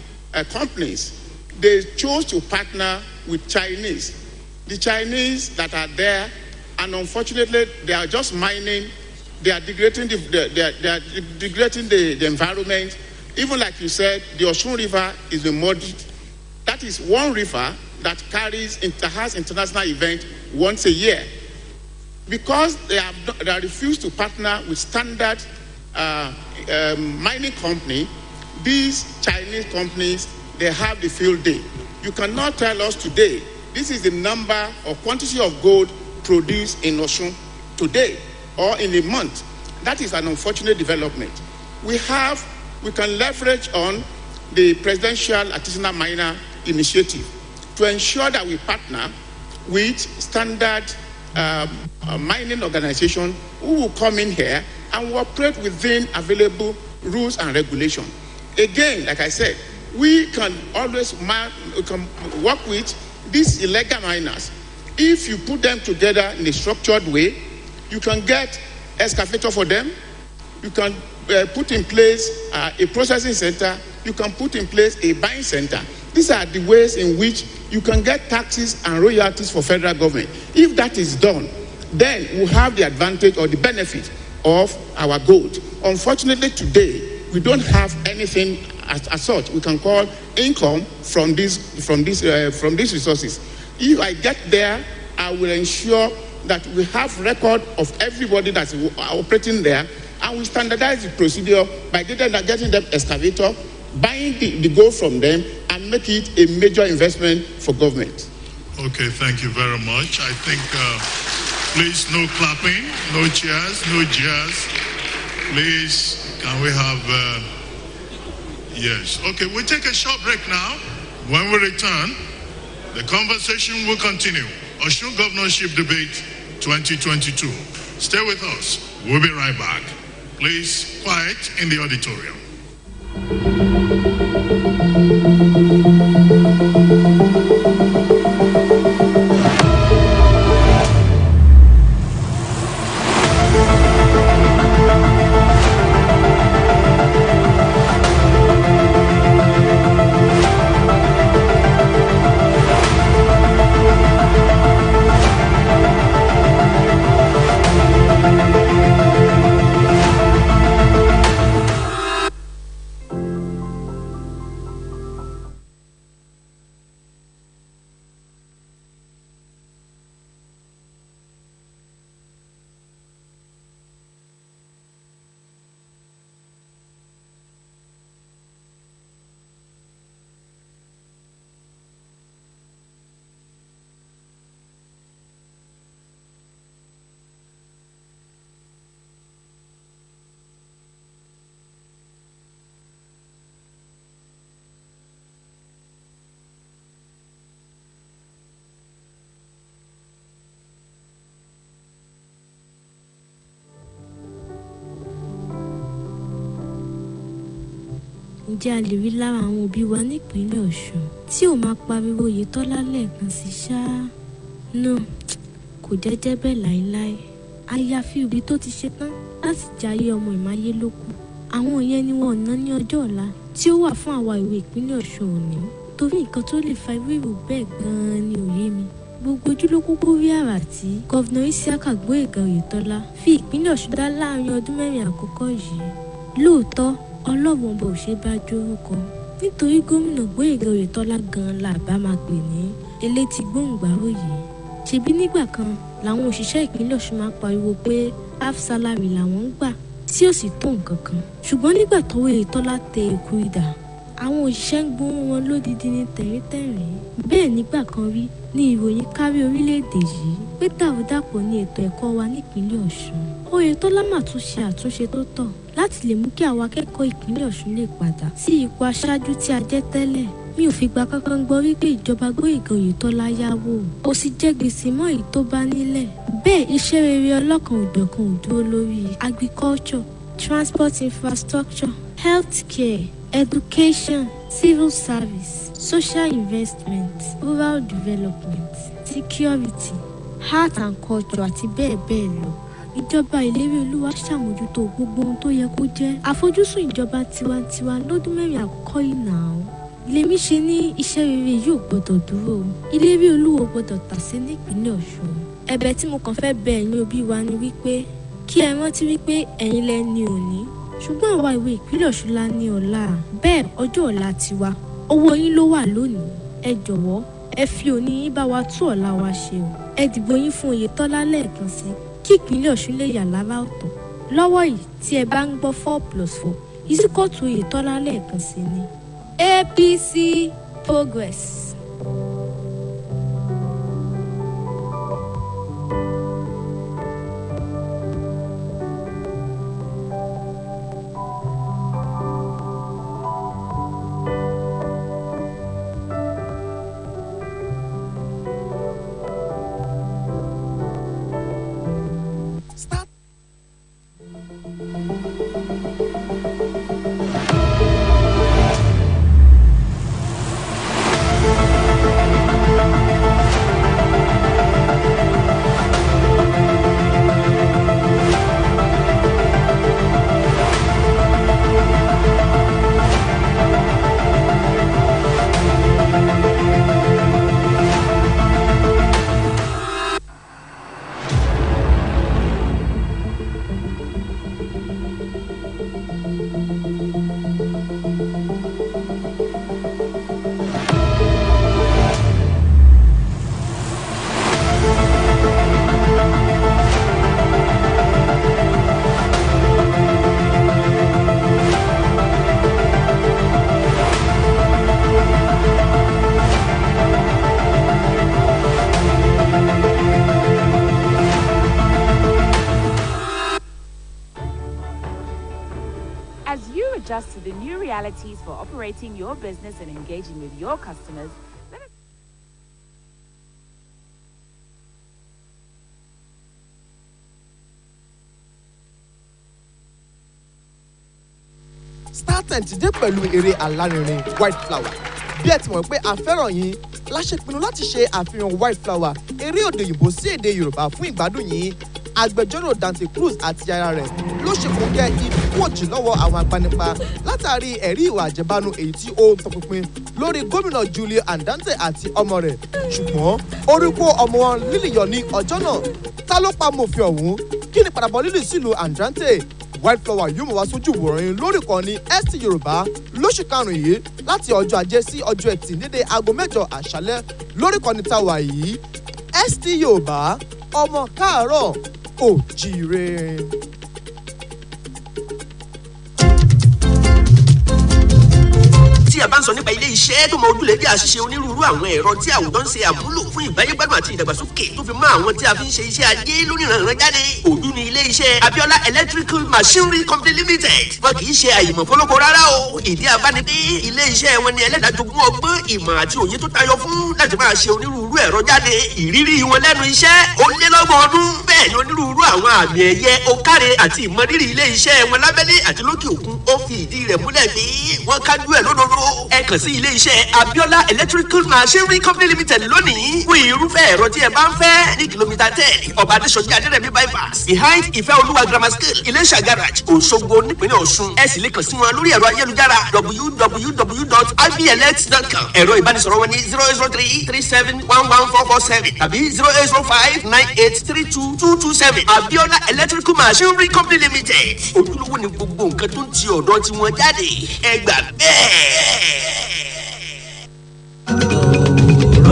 companies, they chose to partner with Chinese. The Chinese that are there, and unfortunately, they are just mining. They are degrading the environment. Even like you said, the Osun River is a muddy. That is one river that has international event once a year. Because they refused to partner with standard mining company, these Chinese companies, they have the field day. You cannot tell us today, this is the number or quantity of gold produced in Osun today or in a month. That is an unfortunate development. We can leverage on the Presidential Artisanal Miner Initiative to ensure that we partner with standard mining organization who will come in here and will operate within available rules and regulation. Again, like I said, we can always work with these illegal miners. If you put them together in a structured way, you can get excavator for them, you can put in place a processing center, you can put in place a buying center. These are the ways in which you can get taxes and royalties for federal government. If that is done, then we'll have the advantage or the benefit of our gold. Unfortunately, today, we don't have anything as such we can call income from these resources. If I get there, I will ensure that we have record of everybody that's operating there, and we standardize the procedure by getting them excavator, buying the gold from them, and make it a major investment for government. Okay, thank you very much. I think, please, no clapping, no cheers, no jeers. Please, can we have, yes. Okay, we'll take a short break now. When we return, the conversation will continue. Osun Governorship Debate 2022. Stay with us. We'll be right back. Please, quiet in the auditorium. Ǹjẹ́ a lè rí lára àwọn òbí wa nípínlẹ̀ Ọ̀ṣun tí ò máa pariwo Oyètọ́lá lẹ́ẹ̀kan sí ṣáá? No, kò jẹ́jẹ́ bẹ́ẹ̀ láéláé. Àyàfi òbí tó ti ṣetán láti jayé ọmọ ìmáyélókù. Àwọn yẹn ni wọn ò ná ní ọjọ́ ọ̀la tí ó wà fún àwa ìwé ìpínlẹ̀ Ọ̀ṣun òní. Torí nǹkan tó lè fa irú ìrò bẹ́ẹ̀ gan-an ni òye mi. Gbogbo ojú ló kúkú rí àrà tí Gọ́vnà Isiaka Gboyega Oyètọ́lá fi ìpínlẹ̀ Ọ̀ṣun dá láàrin ọdún 4 àkọ́kọ́ yìí. Lóòótọ́, Ọlọ́run ọba ò ṣe bá jórúkọ nítorí gómìnà Gboyega Oyètọ́lá gan-an là bá máa pè ní elétí gbóǹgbàrò yìí. Ṣebí nígbà kan làwọn òṣìṣẹ́ ìpínlẹ̀ Ọ̀ṣun máa pariwo pé half salary làwọn ń gbà tí ò sì tó nǹkan kan. Ṣùgbọ́n nígbà tọ́wọ́ Oyètọ́lá tẹ èkú idà, àwọn òṣìṣẹ́ ń gbóhùn wọn lódidi ní tẹ̀ríntẹ̀rín. Bẹ́ẹ̀ nígbà kan rí ní ìròyìn kárí orílẹ̀-èdè yìí pé dàrúdàpọ̀ ní ètò ẹ̀kọ́ wa nípínlẹ̀ Ọ̀ṣun. Oyètọ́lá mà tún ṣe àtúnṣe tó tọ́ láti lè mú kí àwọn akẹ́kọ̀ọ́ ìpínlẹ̀ Ọ̀ṣun lè padà sí ipò aṣáájú tí a jẹ́ tẹ́lẹ̀. Mi ò fìgbà kankan gbọ́ wípé ìjọba Gbóyèga Oyètọ́lá yáwó ó sì jẹ́ gbèsè mọ́ èyí tó bá nílẹ̀. Bẹ́ẹ̀ iṣẹ́ rere ọlọ́kan òjọ̀kan ò dúró lórí agriculture, transport infrastructure, healthcare, education, civil service, social investment, rural development, security, art and culture àti bẹ́ẹ̀ bẹ́ẹ̀ lọ. Ìjọba ìlérí Olúwa ṣàmójútó gbogbo ohun tó yẹ kó jẹ́ àfojúsùn ìjọba tiwantiwa lọ́dún mẹ́rin àkọ́kọ́ yìí náà. Lèmi ṣe ní iṣẹ́ rere yóò gbọ́dọ̀ dúró. Ìlérí Olúwa gbọ́dọ̀ tàsé nípínlẹ̀ Ọ̀ṣun. Ẹ̀bẹ̀ tí mo kàn fẹ́ bẹ̀ ẹ̀yin òbí wa ni wípé kí ẹ rántí wípé ẹ̀yin lẹ ní òní. Ṣùgbọ́n àwa ìwé ìpínlẹ̀ Ọ̀ṣun la ní ọ̀la. Bẹ́ẹ̀ ọjọ́ ọ̀la tiwa. Owó yín ló wà lónìí. Ẹ jọ̀wọ́ ẹ fi òní yín bá wa tún ọ̀la wa ṣe o. Ẹ dìbò yín fún Oyètọ́lá lẹ́ẹ̀kan sí kí ìpínlẹ̀ Ọ̀ṣun lè yà lára ọ̀tọ̀. Lọ́wọ́ yìí tí ẹ bá ń gbọ́ 4+4 ìsíkọ̀tù Oyètọ́lá lẹ́ẹ̀kan sí ni APC Progress. Adjust to the new realities for operating your business and engaging with your customers. StarTimes ti dé pẹ̀lú eré alárinrin white flower. Bí ẹ ti mọ̀ pé a fẹ́ràn yín, la ṣe pinnu láti ṣe àfihàn white flower eré òde òyìnbó sí èdè Yorùbá fún ìgbádùn yín. Agbẹjọ́rò Dante Cruz àti aya rẹ̀ ló ṣe kó jẹ́ ikú òjì lọ́wọ́ àwọn agbanipa látàrí ẹ̀rí ìwà àjẹbánu èyí tí ó ń tọpinpin lórí gómìnà Julio Andante àti ọmọ rẹ̀. Ṣùgbọ́n orí kó ọmọ wọn Lily yọ ní ọjọ́ náà. Ta ló pa mòfin ọ̀hún? Kí ni padàbọ̀ Lily sílùú Andante? White flower yóò mọ̀ wá sójú ìwòran lórí ìkànnì ST Yorùbá lóṣù karùn-ún yìí láti ọjọ́ Ajé sí ọjọ́ Ẹtì dédé aago 8 àṣálẹ́ lórí ìkànnì táwa yìí. ST Yorùbá ọmọ káàárọ̀ òjíire. tí a bá ń sọ nípa ilé iṣẹ́ tó mọ ojúlé bí àṣìṣe onírúurú àwọn ẹ̀rọ tí àwùjọ ń ṣe àmúlò fún ìgbáyégbádùn àti ìdàgbàsókè tó fi mọ́ àwọn tí a fi ń ṣe iṣẹ́ ajé lóníranran jáde. òdu ni ilé iṣẹ́ Abiola Electrical Machinery Company Limited. wọn kì í ṣe àyìnbó fọlọ́kọ rárá o. ìdí abáni pé ilé iṣẹ́ wọn ni ẹlẹ́dàjogún ọgbọ́n ìmọ̀ àti òye tó tayọ fún láti máa ṣe onírúurú ẹ̀rọ jáde. ìrírí wọn lẹ́nu iṣẹ́ ó lé lọ́gbọ̀n ọdún. bẹ́ẹ̀ ni onírúurú àwọn àmì ẹ̀yẹ òkàrè àti ìmọrírì ilé iṣẹ́ wọn lábẹ́lé àti lókè òkun ó fi ìdí rẹ̀ múlẹ̀ pé wọ́n kájú ẹ̀ lódodo. ẹ kàn sí ilé iṣẹ́ Abiola Electrical Machinery Company Limited lónìí fún irúfẹ́ ẹ̀rọ tí ẹ bá ń fẹ́ ní kìlómítà 10 ọba adéṣọjí adérẹ̀mí bypass behind ìfẹ́ olúwa grammar school Iléṣà garage Òṣogbo nípínlẹ̀ Ọ̀ṣun. ẹ sì lè kàn sí wọn lórí ẹ̀rọ ayélujára www.iblx.com. ẹ̀rọ ìbánisọ̀rọ̀ wọn ní 08033711447 tàbí 08059832227. Abiola Electrical Machinery Company Limited. ojúlówó ni gbogbo nǹkan tó ń ti ọ̀dọ̀ tí wọ́n jáde. ẹ gbà bẹ́ẹ̀.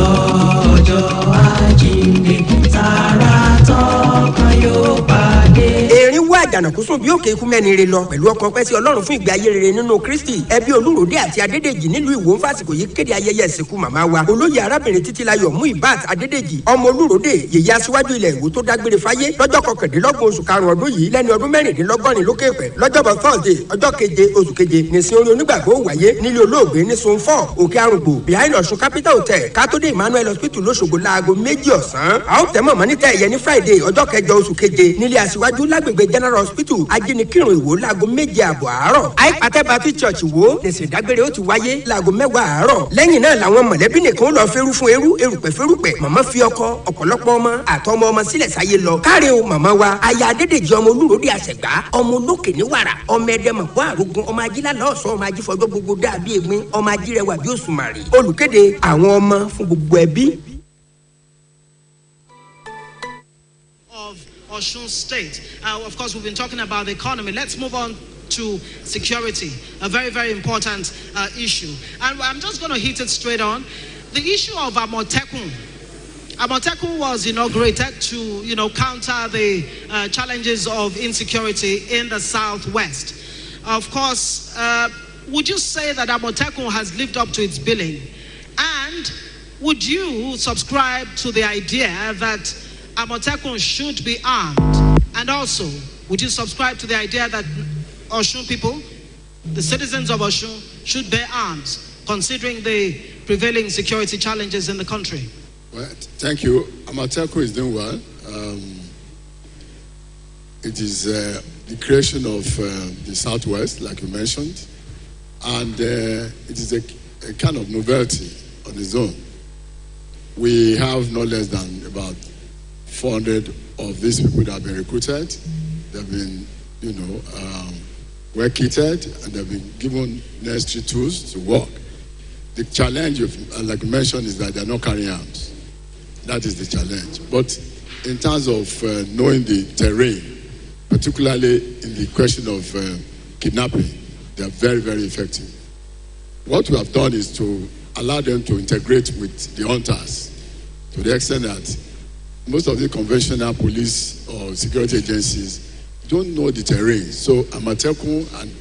Òwúrọ̀ àjíǹde tààrà tọkàn yóò pàdé. Erin wá àjànàkú sùn bí òkè ikú mẹ́ni re lọ pẹ̀lú ọkàn pẹ́ sí ọlọ́run fún ìgbé ayé rere nínú kristi ẹbí olúròdé àti adédèjì nílùú ìwò ń fàsìkò yìí kéde ayẹyẹ ìsìnkú màmá wa olóyè arábìnrin títílayọ̀ Muibat adédèjì ọmọ olúròdé yèyé aṣíwájú ilẹ̀ ìwò tó dágbére fáyé lọ́jọ́ kọkàndínlọ́gbọ̀n oṣù karùn-ún ọdún yìí lẹ́ni ọdún mẹ́rìndínlọ́gọ́rin lókè pẹ̀ lọ́jọ́bọ̀ thursday ọjọ́ keje oṣù keje nìsín orí onígbàgbọ́ wáyé nílé olóògbé ní sun 4 òkè arúgbó behind Ọ̀ṣun capital hotel kátólé emmanuel hospital lóṣogbo láago 2 ọ̀sán a ó tẹ́mọ̀ mọ́ níta ẹ̀yẹ ní friday ọjọ́ kẹjọ oṣù keje nílé aṣíwájú lágbègbè general hospital ajínikírun ìwò láago 7 àbọ̀ àárọ̀ àìpàtẹ́ baptist church wo nìsín dágbére ó ti wáyé láago 10 àárọ̀ lẹ́yìn náà làwọn mọ̀lẹ́bí nìkan lọ fẹ́rú fún erùpẹ̀ fẹ́rùpẹ̀ màmá fi ọkọ ọ̀pọ̀lọpọ̀ ọmọ àtọmọ ọmọ sílẹ̀ sáyé lọ káre o màmá wa aya adédèjì ọmọ olúròdé àṣẹgbá ọmọ olókè ní wàrà ọmọ ẹdẹmọ̀pọ̀ àrógun ọmọ ajílá lọ́ọ̀sán ọmọ ajífọjọ́ gbogbo dàbí egbin ọmọ ajírẹwà bí òṣùmàrè olùkéde àwọn ọmọ fún gbogbo ẹbí. Of Osun State. Of course, we've been talking about the economy. Let's move on to security, a very, very important issue. And I'm just going to hit it straight on. The issue of Amotekun. Amotekun was inaugurated to, counter the challenges of insecurity in the southwest. Of course, would you say that Amotekun has lived up to its billing? And would you subscribe to the idea that Amotekun should be armed? And also, would you subscribe to the idea that Osun people, the citizens of Osun, should bear arms, considering the prevailing security challenges in the country? Well, thank you. Amotekun is doing well. It is the creation of the Southwest, like you mentioned, and it is a kind of novelty on its own. We have no less than about 400 of these people that have been recruited. They've been, well kitted, and they've been given necessary tools to work. The challenge, like you mentioned, is that they're not carrying arms. That is the challenge. But in terms of knowing the terrain, particularly in the question of kidnapping, they are very, very effective. What we have done is to allow them to integrate with the hunters to the extent that most of the conventional police or security agencies don't know the terrain. So Amotekun and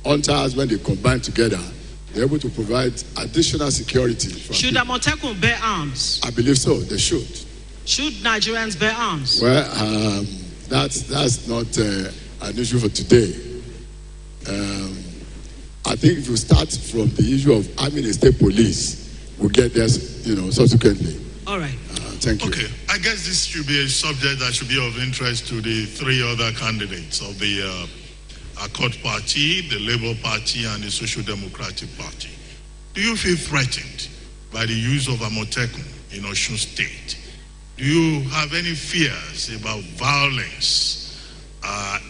hunters, when they combine together, they're able to provide additional security. Should Amotekun bear arms? I believe so. They should. Should Nigerians bear arms? Well, that's not an issue for today. I think if you start from the issue of having a state police, we'll get there, subsequently. All right. Thank you. Okay, I guess this should be a subject that should be of interest to the 3 other candidates of the Accord Party, the Labour Party, and the Social Democratic Party. Do you feel threatened by the use of Amotekun in Osun State? Do you have any fears about violence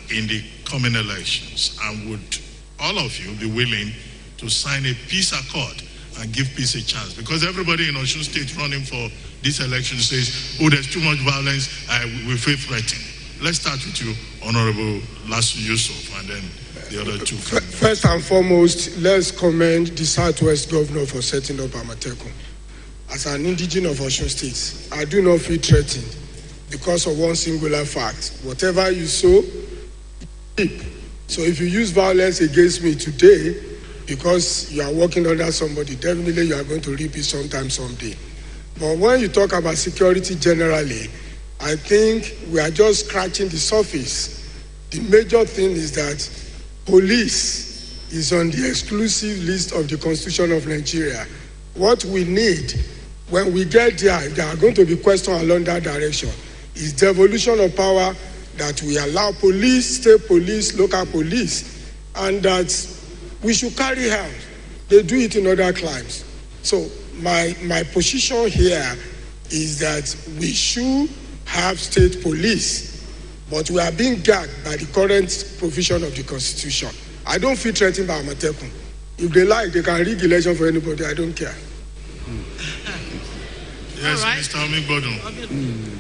in the coming elections? And would all of you be willing to sign a peace accord and give peace a chance? Because everybody in Osun State running for this election says, there's too much violence, we feel threatened. Let's start with you, Honorable Lasun Yusuf, and then the other two. First and foremost, let's commend the Southwest Governor for setting up Amotekun. As an indigenous of Osun State, I do not feel threatened because of one singular fact. Whatever you sow, you reap. So if you use violence against me today, because you are working under somebody, definitely you are going to reap it sometime, someday. But when you talk about security generally, I think we are just scratching the surface. The major thing is that police is on the exclusive list of the Constitution of Nigeria. What we need, when we get there, there are going to be questions along that direction, is devolution of power, that we allow police, state police, local police, and that we should carry out. They do it in other climes. So my position here is that we should have state police, but we are being gagged by the current provision of the Constitution. I don't feel threatened by Amotekun. If they like, they can rig election for anybody. I don't care. Yes, right. Mr. Omigbodun.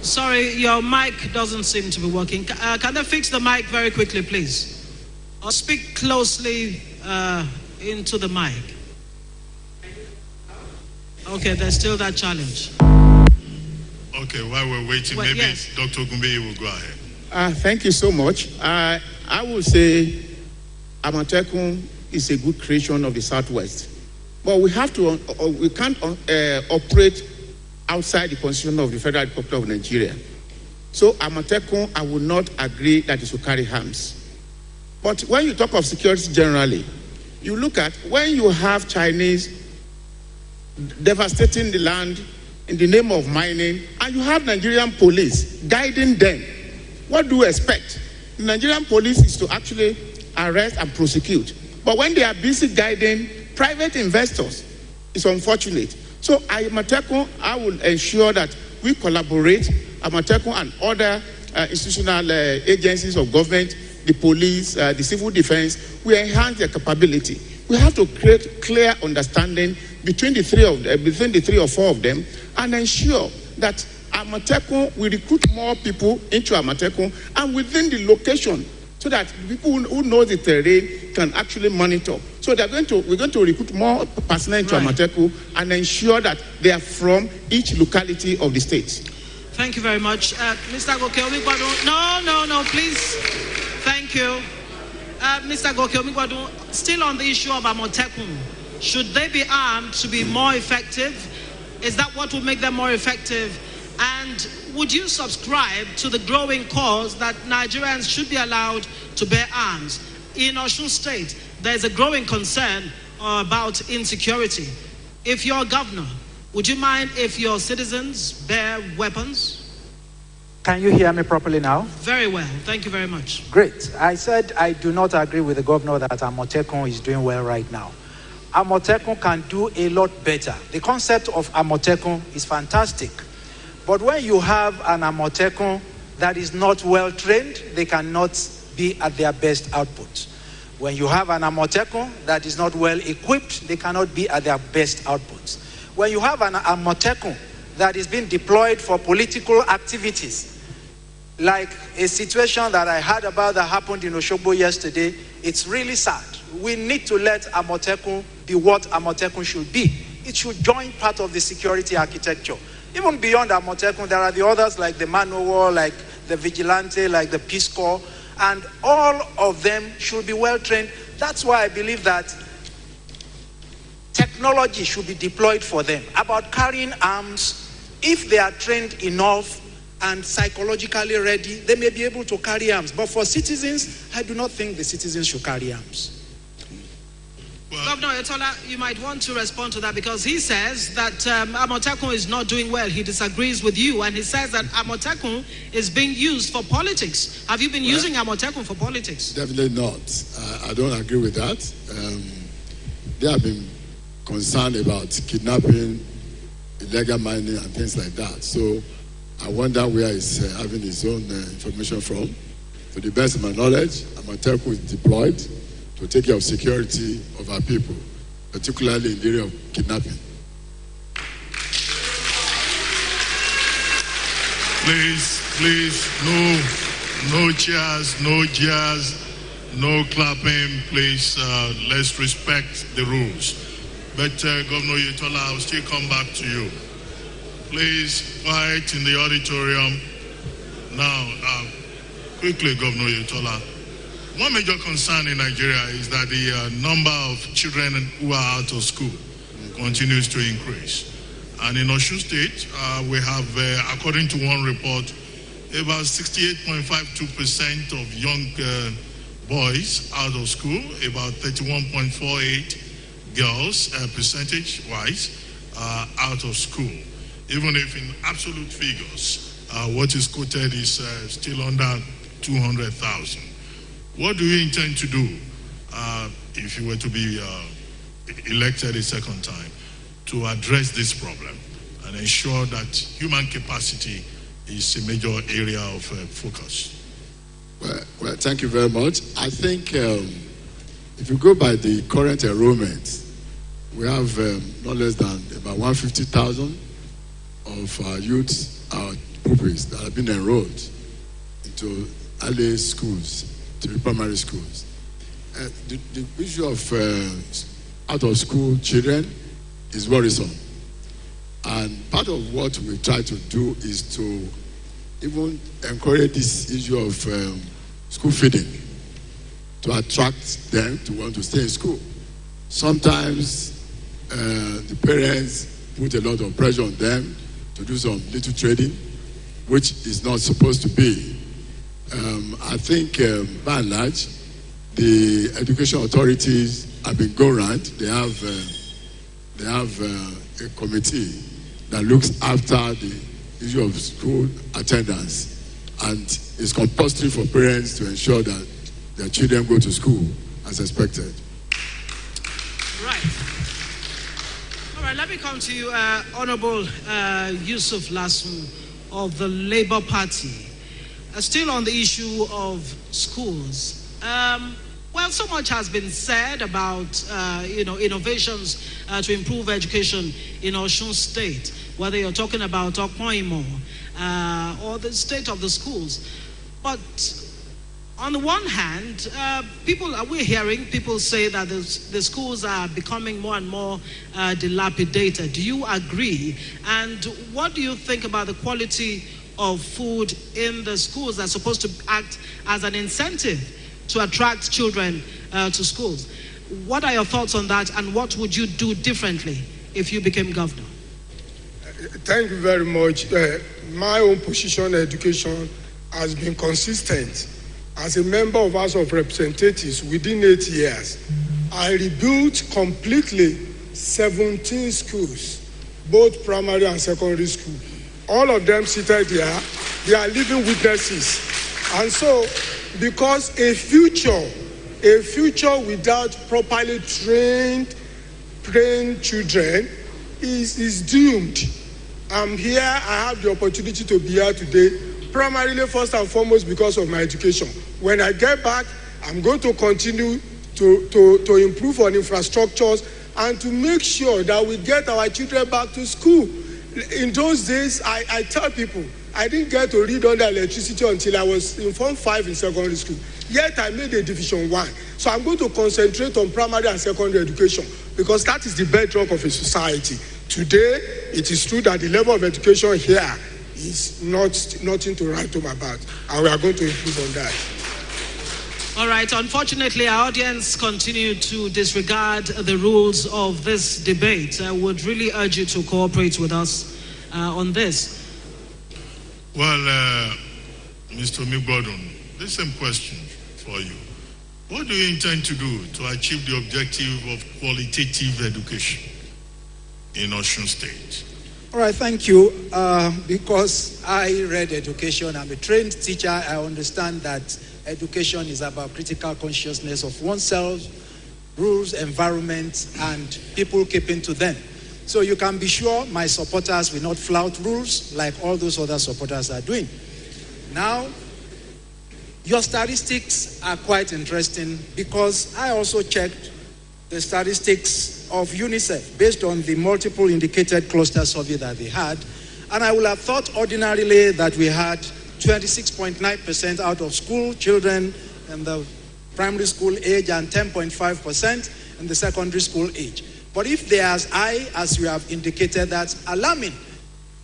Sorry, your mic doesn't seem to be working. Can they fix the mic very quickly, please? Or speak closely into the mic. Okay, there's still that challenge. Okay, while we're waiting, Well, maybe yes. Dr. Gumbe will go ahead. Thank you so much. I would say Amatekun is a good creation of the Southwest. But we have to, we can't operate outside the constitution of the Federal Republic of Nigeria. So Amatekun, I would not agree that it should carry arms. But when you talk of security generally, you look at when you have Chinese devastating the land in the name of mining, and you have Nigerian police guiding them, what do you expect? The Nigerian police is to actually arrest and prosecute. But when they are busy guiding private investors, it's unfortunate. So Amatekun, I will ensure that we collaborate, Amatekun and other institutional agencies of government, the police, the civil defense, we enhance their capability. We have to create clear understanding between the three or four of them and ensure that Amatekun will recruit more people into Amatekun and within the location so that people who know the terrain can actually monitor. So we're going to recruit more personnel into Amatekun and ensure that they are from each locality of the state. Thank you very much. Mr. Goke Omigbadun. No, please. Thank you. Mr. Goke Omigbadun, still on the issue of Amatekun, should they be armed to be more effective? Is that what will make them more effective? And would you subscribe to the growing cause that Nigerians should be allowed to bear arms? In Osun State, there's a growing concern about insecurity. If you're a governor, would you mind if your citizens bear weapons? Can you hear me properly now? Very well. Thank you very much. Great. I said I do not agree with the governor that Amatekun is doing well right now. Amatekun can do a lot better. The concept of Amatekun is fantastic. But when you have an Amatekun that is not well trained, they cannot be at their best output. When you have an Amatekun that is not well equipped, they cannot be at their best outputs. When you have an Amatekun that is being deployed for political activities, like a situation that I heard about that happened in Osogbo yesterday, it's really sad. We need to let Amatekun be what Amatekun should be. It should join part of the security architecture. Even beyond Amatekun, there are the others like the Man-O-War, like the Vigilante, like the Peace Corps, and all of them should be well trained. That's why I believe that technology should be deployed for them. About carrying arms, if they are trained enough and psychologically ready, they may be able to carry arms. But for citizens, I do not think the citizens should carry arms. Well, Governor Etola, you might want to respond to that because he says that Amatekun is not doing well. He disagrees with you and he says that Amatekun is being used for politics. Have you been using Amatekun for politics? Definitely not. I don't agree with that. They have been concerned about kidnapping, illegal mining and things like that. So I wonder where he's having his own information from. To the best of my knowledge, Amatekun is deployed to take care of security of our people, particularly in the area of kidnapping. Please, no cheers, no jeers, no clapping. Please, let's respect the rules. But Governor Yetola, I'll still come back to you. Please, quiet in the auditorium. Now, quickly, Governor Yetola. One major concern in Nigeria is that the number of children who are out of school continues to increase. And in Osun State, we have, according to one report, about 68.52% of young boys out of school, about 31.48 girls, percentage-wise, out of school. Even if in absolute figures, what is quoted is still under 200,000. What do you intend to do if you were to be elected a second time to address this problem and ensure that human capacity is a major area of focus? Well, thank you very much. I think if you go by the current enrollment, we have not less than about 150,000 of our youths, our pupils that have been enrolled into early schools, to the primary schools. The issue of out-of-school children is worrisome. And part of what we try to do is to even encourage this issue of school feeding, to attract them to want to stay in school. Sometimes the parents put a lot of pressure on them to do some little trading, which is not supposed to be. I think by and large, the education authorities have been going around. They have a committee that looks after the issue of school attendance, and it's compulsory for parents to ensure that their children go to school as expected. Right. All right, let me come to you, Honorable Yusuf Lasun of the Labour Party. Still on the issue of schools. Well, so much has been said about, innovations to improve education in Osun State, whether you're talking about Okpoimo or the state of the schools. But on the one hand, we're hearing people say that the schools are becoming more and more dilapidated. Do you agree? And what do you think about the quality of food in the schools that's supposed to act as an incentive to attract children to schools? What are your thoughts on that, and what would you do differently if you became governor? Thank you very much. My own position on education has been consistent. As a member of House of Representatives, within 8 years, I rebuilt completely 17 schools, both primary and secondary school. All of them seated here, they are living witnesses. And so, because a future without properly trained children is doomed. I'm here, I have the opportunity to be here today, primarily first and foremost because of my education. When I get back, I'm going to continue to improve on infrastructures and to make sure that we get our children back to school. In those days, I tell people, I didn't get to read under electricity until I was in Form 5 in secondary school. Yet I made a Division 1. So I'm going to concentrate on primary and secondary education because that is the bedrock of a society. Today, it is true that the level of education here is nothing to write home about, and we are going to improve on that. All right, unfortunately, our audience continue to disregard the rules of this debate. I would really urge you to cooperate with us on this. Well, Mr. Migbodun, the same question for you. What do you intend to do to achieve the objective of qualitative education in Osun State? All right, thank you. Because I read education, I'm a trained teacher, I understand that education is about critical consciousness of oneself, rules, environment, and people keeping to them. So you can be sure my supporters will not flout rules like all those other supporters are doing. Now, your statistics are quite interesting because I also checked the statistics of UNICEF based on the multiple indicated cluster survey that they had. And I would have thought ordinarily that we had 26.9% out of school children in the primary school age and 10.5% in the secondary school age. But if they are as high as you have indicated, that's alarming.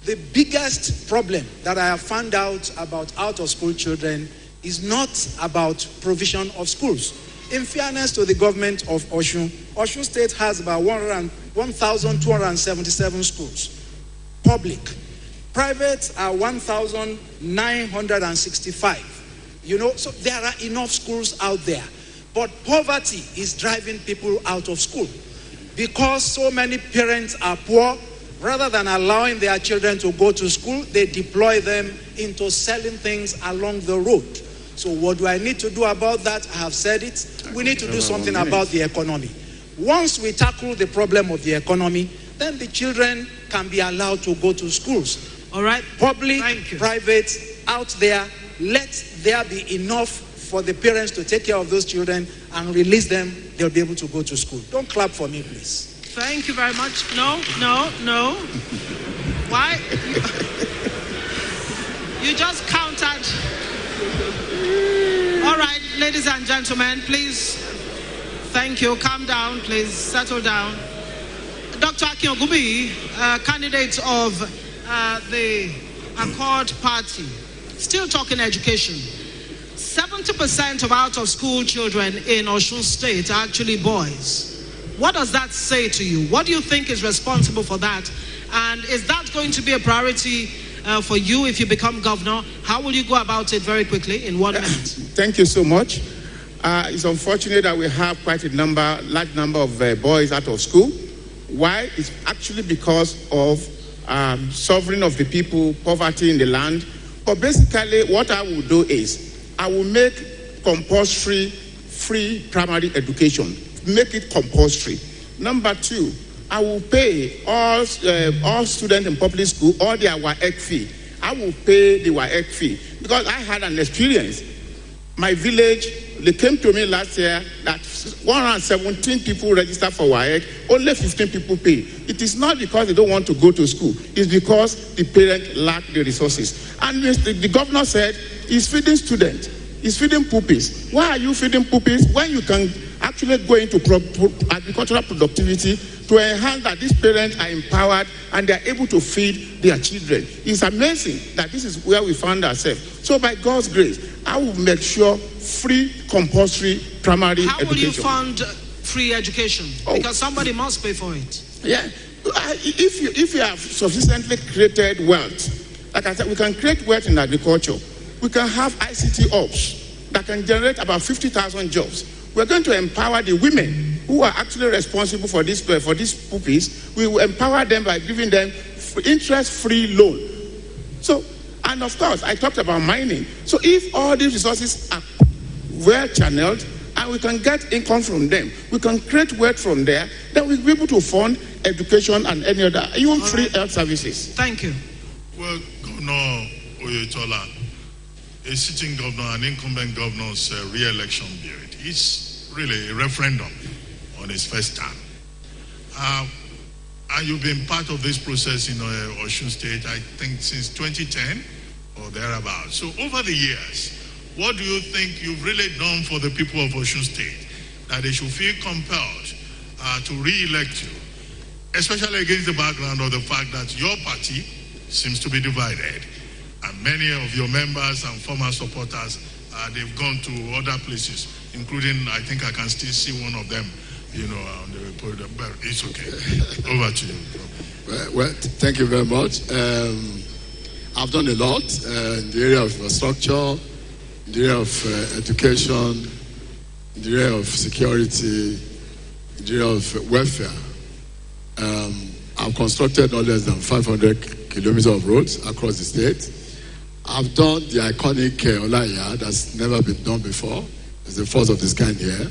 The biggest problem that I have found out about out-of-school children is not about provision of schools. In fairness to the government of Osun, Osun State has about 1,277 schools, public. Private are 1,965. So there are enough schools out there. But poverty is driving people out of school. Because so many parents are poor, rather than allowing their children to go to school, they deploy them into selling things along the road. So what do I need to do about that? I have said it. We need to do something about the economy. Once we tackle the problem of the economy, then the children can be allowed to go to schools. All right. Public, private, out there, let there be enough for the parents to take care of those children and release them. They'll be able to go to school. Don't clap for me, please. Thank you very much. No. Why? You just countered. All right, ladies and gentlemen, please. Thank you. Calm down, please. Settle down. Dr. Akin Ogunbiyi, candidate of the Accord Party, still talking education. 70% of out-of-school children in Osun State are actually boys. What does that say to you? What do you think is responsible for that? And is that going to be a priority for you if you become governor? How will you go about it very quickly in 1 minute? Thank you so much. It's unfortunate that we have quite a large number of boys out of school. Why? It's actually because of suffering of the people, poverty in the land. But basically, what I will do is I will make compulsory free primary education. Make it compulsory. Number 2, I will pay all students in public school all their WAEC fee. I will pay the WAEC fee because I had an experience. My village, they came to me last year that 117 people registered for WAEC, only 15 people pay. It is not because they don't want to go to school. It's because the parents lack the resources. And the governor said, he's feeding students. He's feeding puppies. Why are you feeding puppies when you can actually go into agricultural productivity to enhance that these parents are empowered and they are able to feed their children? It's amazing that this is where we found ourselves. So by God's grace, I will make sure free compulsory primary education. How will you fund free education? Because somebody must pay for it. Yeah. If you have sufficiently created wealth, like I said, we can create wealth in agriculture. We can have ICT ops that can generate about 50,000 jobs. We're going to empower the women who are actually responsible for these puppies. We will empower them by giving them interest-free loan. So, and of course, I talked about mining. So if all these resources are well channeled and we can get income from them, we can create wealth from there, then we'll be able to fund education and any other, even free health services. Thank you. Well, Governor Oyetola, a sitting governor and incumbent governor's re-election bid is really a referendum on his first term. And you've been part of this process in Osun State, I think, since 2010 or thereabouts. So over the years, what do you think you've really done for the people of Osun State that they should feel compelled to re-elect you, especially against the background of the fact that your party seems to be divided? And many of your members and former supporters, they've gone to other places, including, I think I can still see one of them, on the podium, but it's okay. Over to you. Well, thank you very much. I've done a lot in the area of infrastructure, in the area of education, in the area of security, in the area of welfare. I've constructed no less than 500 kilometers of roads across the state. I've done the iconic Olaya that's never been done before. It's the first of this kind here.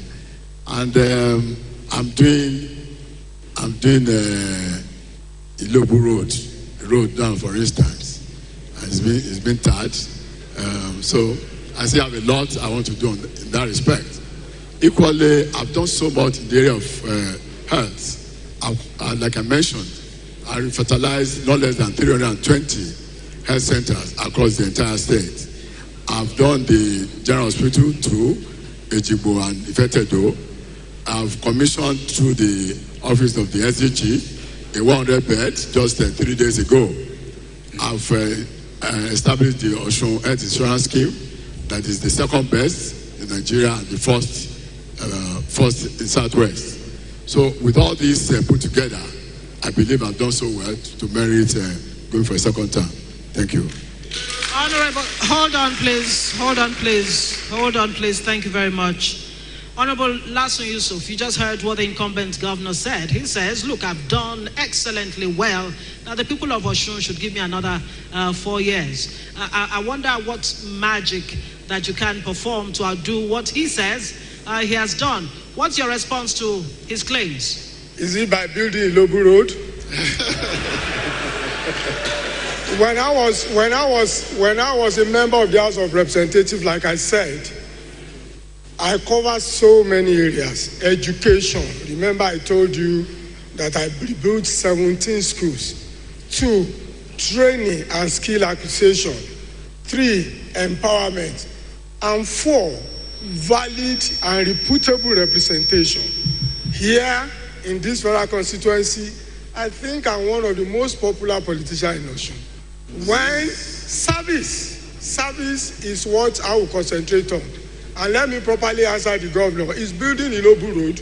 And I'm doing Ilobu Road, a road down, for instance. And it's been tarred. So I still have a lot I want to do in that respect. Equally, I've done so much in the area of health. Like I mentioned, I fertilized no less than 320 health centers across the entire state. I've done the General Hospital through Ejigbo and Ifetedo. I've commissioned through the office of the SDG a 100-bed just 3 days ago. I've established the Osun Health Insurance Scheme that is the second best in Nigeria and the first in Southwest. So with all these put together, I believe I've done so well to merit going for a second term. Thank you. Honorable, hold on please. Thank you very much. Honorable Lasun Yusuf, you just heard what the incumbent governor said. He says, look, I've done excellently well. Now the people of Osun should give me another 4 years. I wonder what magic that you can perform to outdo what he says he has done. What's your response to his claims? Is it by building Ilobu Road? When I was a member of the House of Representatives, like I said, I covered so many areas. Education. Remember I told you that I built 17 schools. 2, training and skill acquisition. 3, empowerment. And 4, valid and reputable representation. Here in this federal constituency, I think I'm one of the most popular politicians in Osun. When service is what I will concentrate on. And let me properly answer the governor. He's building Ilobu Road,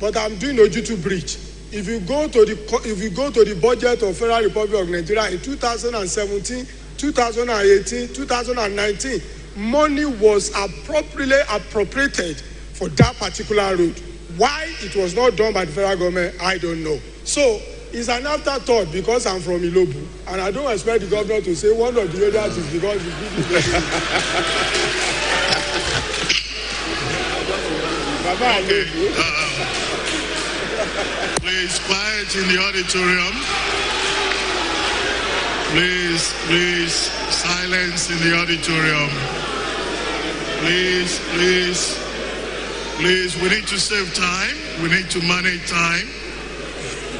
but I'm doing Ojutu Bridge. If you go to the budget of Federal Republic of Nigeria in 2017, 2018, 2019, money was appropriately appropriated for that particular road. Why it was not done by the federal government, I don't know. So it's an afterthought because I'm from Ilobu, and I don't expect the governor to say one of the areas is because he's building. Please, quiet in the auditorium. Please, silence in the auditorium. Please, we need to save time. We need to manage time.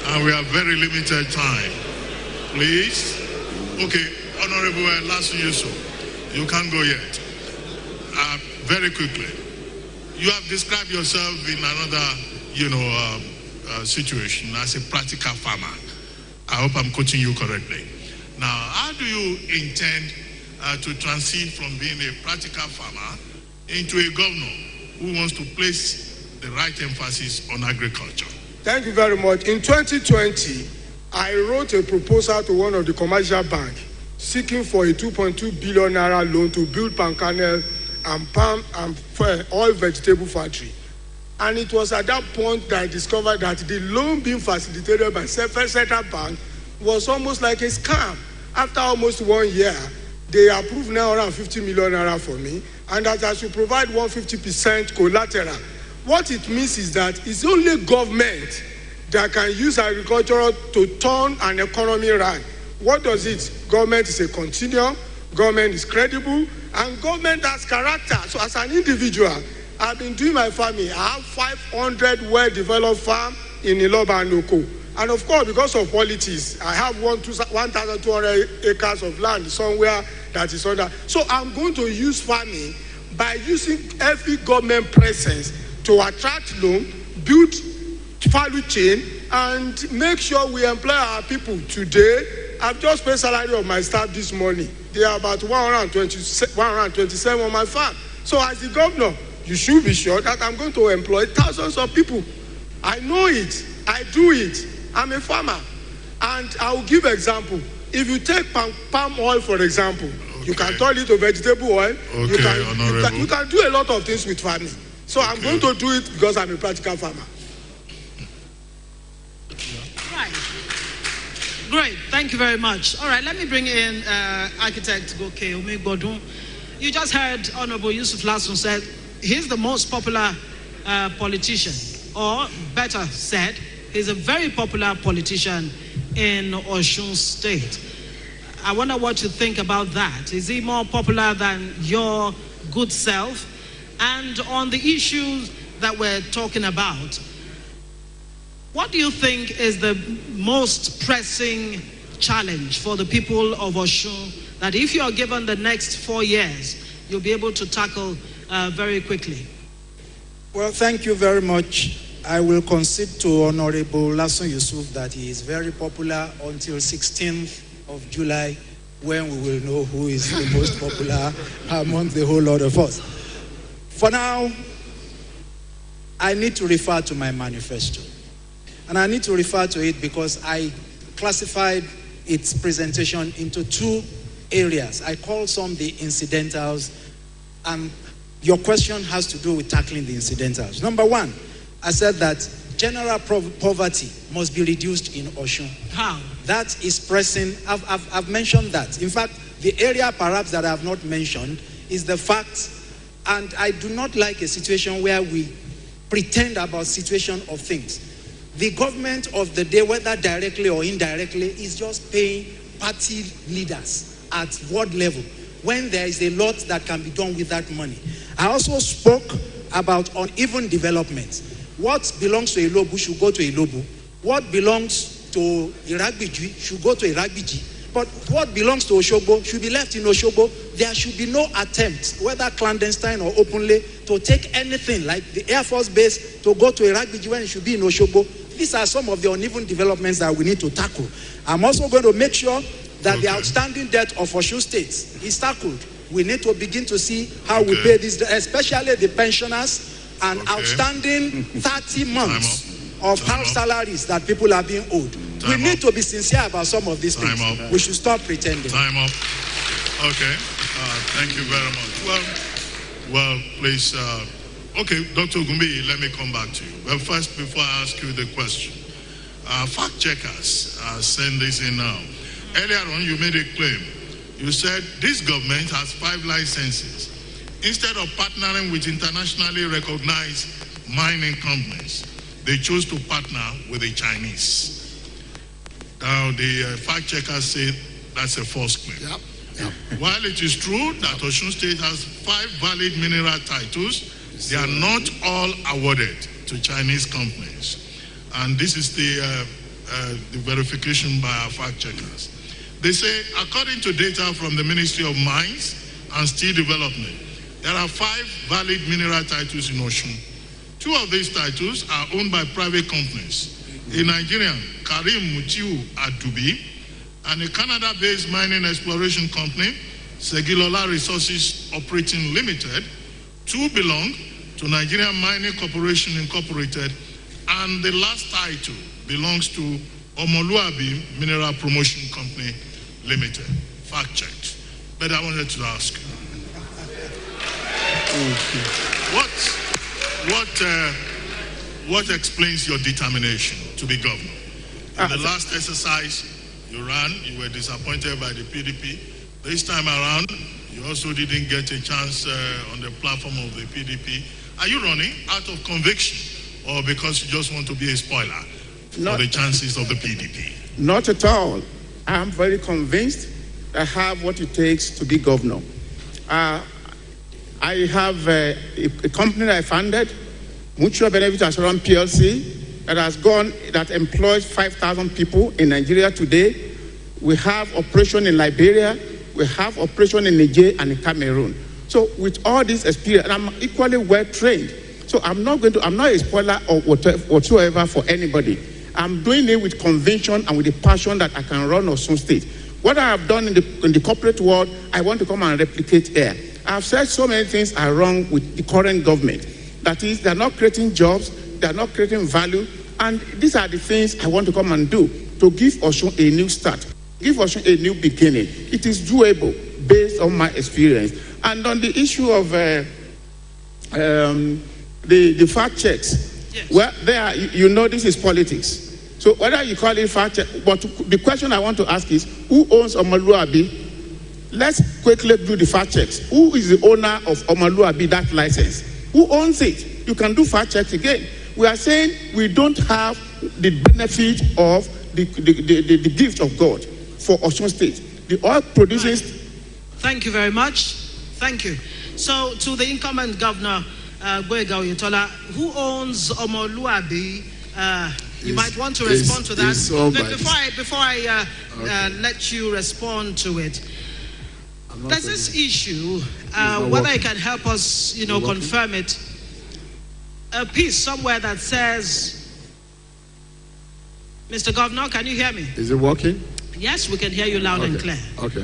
And we have very limited time. Please. Okay, Honorable Lasun Yusuf, you can't go yet. Very quickly. You have described yourself in another, situation as a practical farmer. I hope I'm quoting you correctly. Now, how do you intend to transit from being a practical farmer into a governor who wants to place the right emphasis on agriculture? Thank you very much. In 2020, I wrote a proposal to one of the commercial banks seeking for a 2.2 billion naira loan to build palm kernel and palm and oil vegetable factory. And it was at that point that I discovered that the loan being facilitated by Central Bank was almost like a scam. After almost 1 year, they approved now around 50 million naira for me, and that I should provide 150% collateral. What it means is that it's only government that can use agriculture to turn an economy right. What does it? Government is a continuum, government is credible, and government has character. So as an individual, I've been doing my farming. I have 500 well-developed farms in Iloba and Oko. And of course, because of politics, I have 1,200 acres of land somewhere that is under. So I'm going to use farming by using every government presence to attract loan, build value chain, and make sure we employ our people. Today, I've just paid salary of my staff this morning. They are about 127 on my farm. So as the governor, you should be sure that I'm going to employ thousands of people. I know it. I do it. I'm a farmer. And I will give example. If you take palm oil, for example, you can turn it to vegetable oil. You can do a lot of things with farming. So I'm going to do it because I'm a practical farmer. Right. Great. Thank you very much. All right, let me bring in architect Goke Omegodun. You just heard Honorable Yusuf Lasun said he's the most popular politician, or better said, he's a very popular politician in Osun State. I wonder what you think about that. Is he more popular than your good self? And on the issues that we're talking about, what do you think is the most pressing challenge for the people of Osun that if you are given the next 4 years, you'll be able to tackle very quickly? Well, thank you very much. I will concede to Honorable Lasun Yusuf that he is very popular until 16th of July, when we will know who is the most popular among the whole lot of us. For now, I need to refer to my manifesto. And I need to refer to it because I classified its presentation into 2 areas. I call some the incidentals, and your question has to do with tackling the incidentals. Number 1, I said that general poverty must be reduced in Osun. How? That is pressing. I've mentioned that. In fact, the area perhaps that I have not mentioned is the fact, and I do not like a situation where we pretend about situation of things. The government of the day, whether directly or indirectly, is just paying party leaders at ward level when there is a lot that can be done with that money. I also spoke about uneven development. What belongs to Ilobu should go to Ilobu. What belongs to Iragbiji should go to Iragbiji. But what belongs to Osogbo should be left in Osogbo. There should be no attempt, whether clandestine or openly, to take anything like the Air Force Base to go to Iragbiji when it should be in Osogbo. these are some of the uneven developments that we need to tackle. I'm also going to make sure that the outstanding debt of Osun State is tackled. We need to begin to see how we pay this, especially the pensioners, and outstanding 30 months of house salaries that people are being owed. We need to be sincere about some of these things. We should stop pretending. Time up. Okay. Thank you very much. Well, please. Okay, Dr. Gumbi, let me come back to you. Well, first, before I ask you the question, fact checkers send this in now. Earlier on, you made a claim. You said this government has 5 licenses. Instead of partnering with internationally recognized mining companies, they chose to partner with the Chinese. Now, the fact checkers say that's a false claim. Yep. While it is true that Osun State has 5 valid mineral titles, they are not all awarded to Chinese companies. And this is the verification by our fact checkers. They say, according to data from the Ministry of Mines and Steel Development, there are 5 valid mineral titles in Osun. 2 of these titles are owned by private companies. A Nigerian, Karim Mutiu Adubi, and a Canada-based mining exploration company, Segilola Resources Operating Limited. 2 belong to Nigerian Mining Corporation Incorporated, and the last title belongs to Omoluabi Mineral Promotion Company Limited. Fact checked. But I wanted to ask you, what explains your determination to be governor? In the last exercise you ran, you were disappointed by the PDP. This time around, you also didn't get a chance on the platform of the PDP. Are you running out of conviction, or because you just want to be a spoiler for the chances of the PDP? Not at all. I'm very convinced I have what it takes to be governor. I have a company that I founded, Mutual Benefit Assurance PLC, that employs 5,000 people in Nigeria today. We have operation in Liberia, we have operation in Niger and in Cameroon. So with all this experience, and I'm equally well trained. So I'm not a spoiler or whatsoever for anybody. I'm doing it with conviction and with the passion that I can run Osun State. What I have done in the corporate world, I want to come and replicate here. I've said so many things are wrong with the current government. That is, they're not creating jobs, they're not creating value, and these are the things I want to come and do to give Osun a new start, give Osun a new beginning. It is doable based on my experience. And on the issue of the fact checks, yes. Well, this is politics. So whether you call it fact check, but the question I want to ask is, who owns Omoluabi? Let's quickly do the fact checks. Who is the owner of Omoluabi, that license? Who owns it? You can do fact checks again. We are saying we don't have the benefit of the gift of God for Osun State. The oil producing... Thank you very much. Thank you. So, to the incumbent governor, Gboyega Oyetola, who owns Omoluabi? You might want to respond to that. Before I let you respond to it, there's this issue, whether you can help us, confirm it. A piece somewhere that says, Mr. Governor, can you hear me? Is it working? Yes, we can hear you loud and clear. Okay.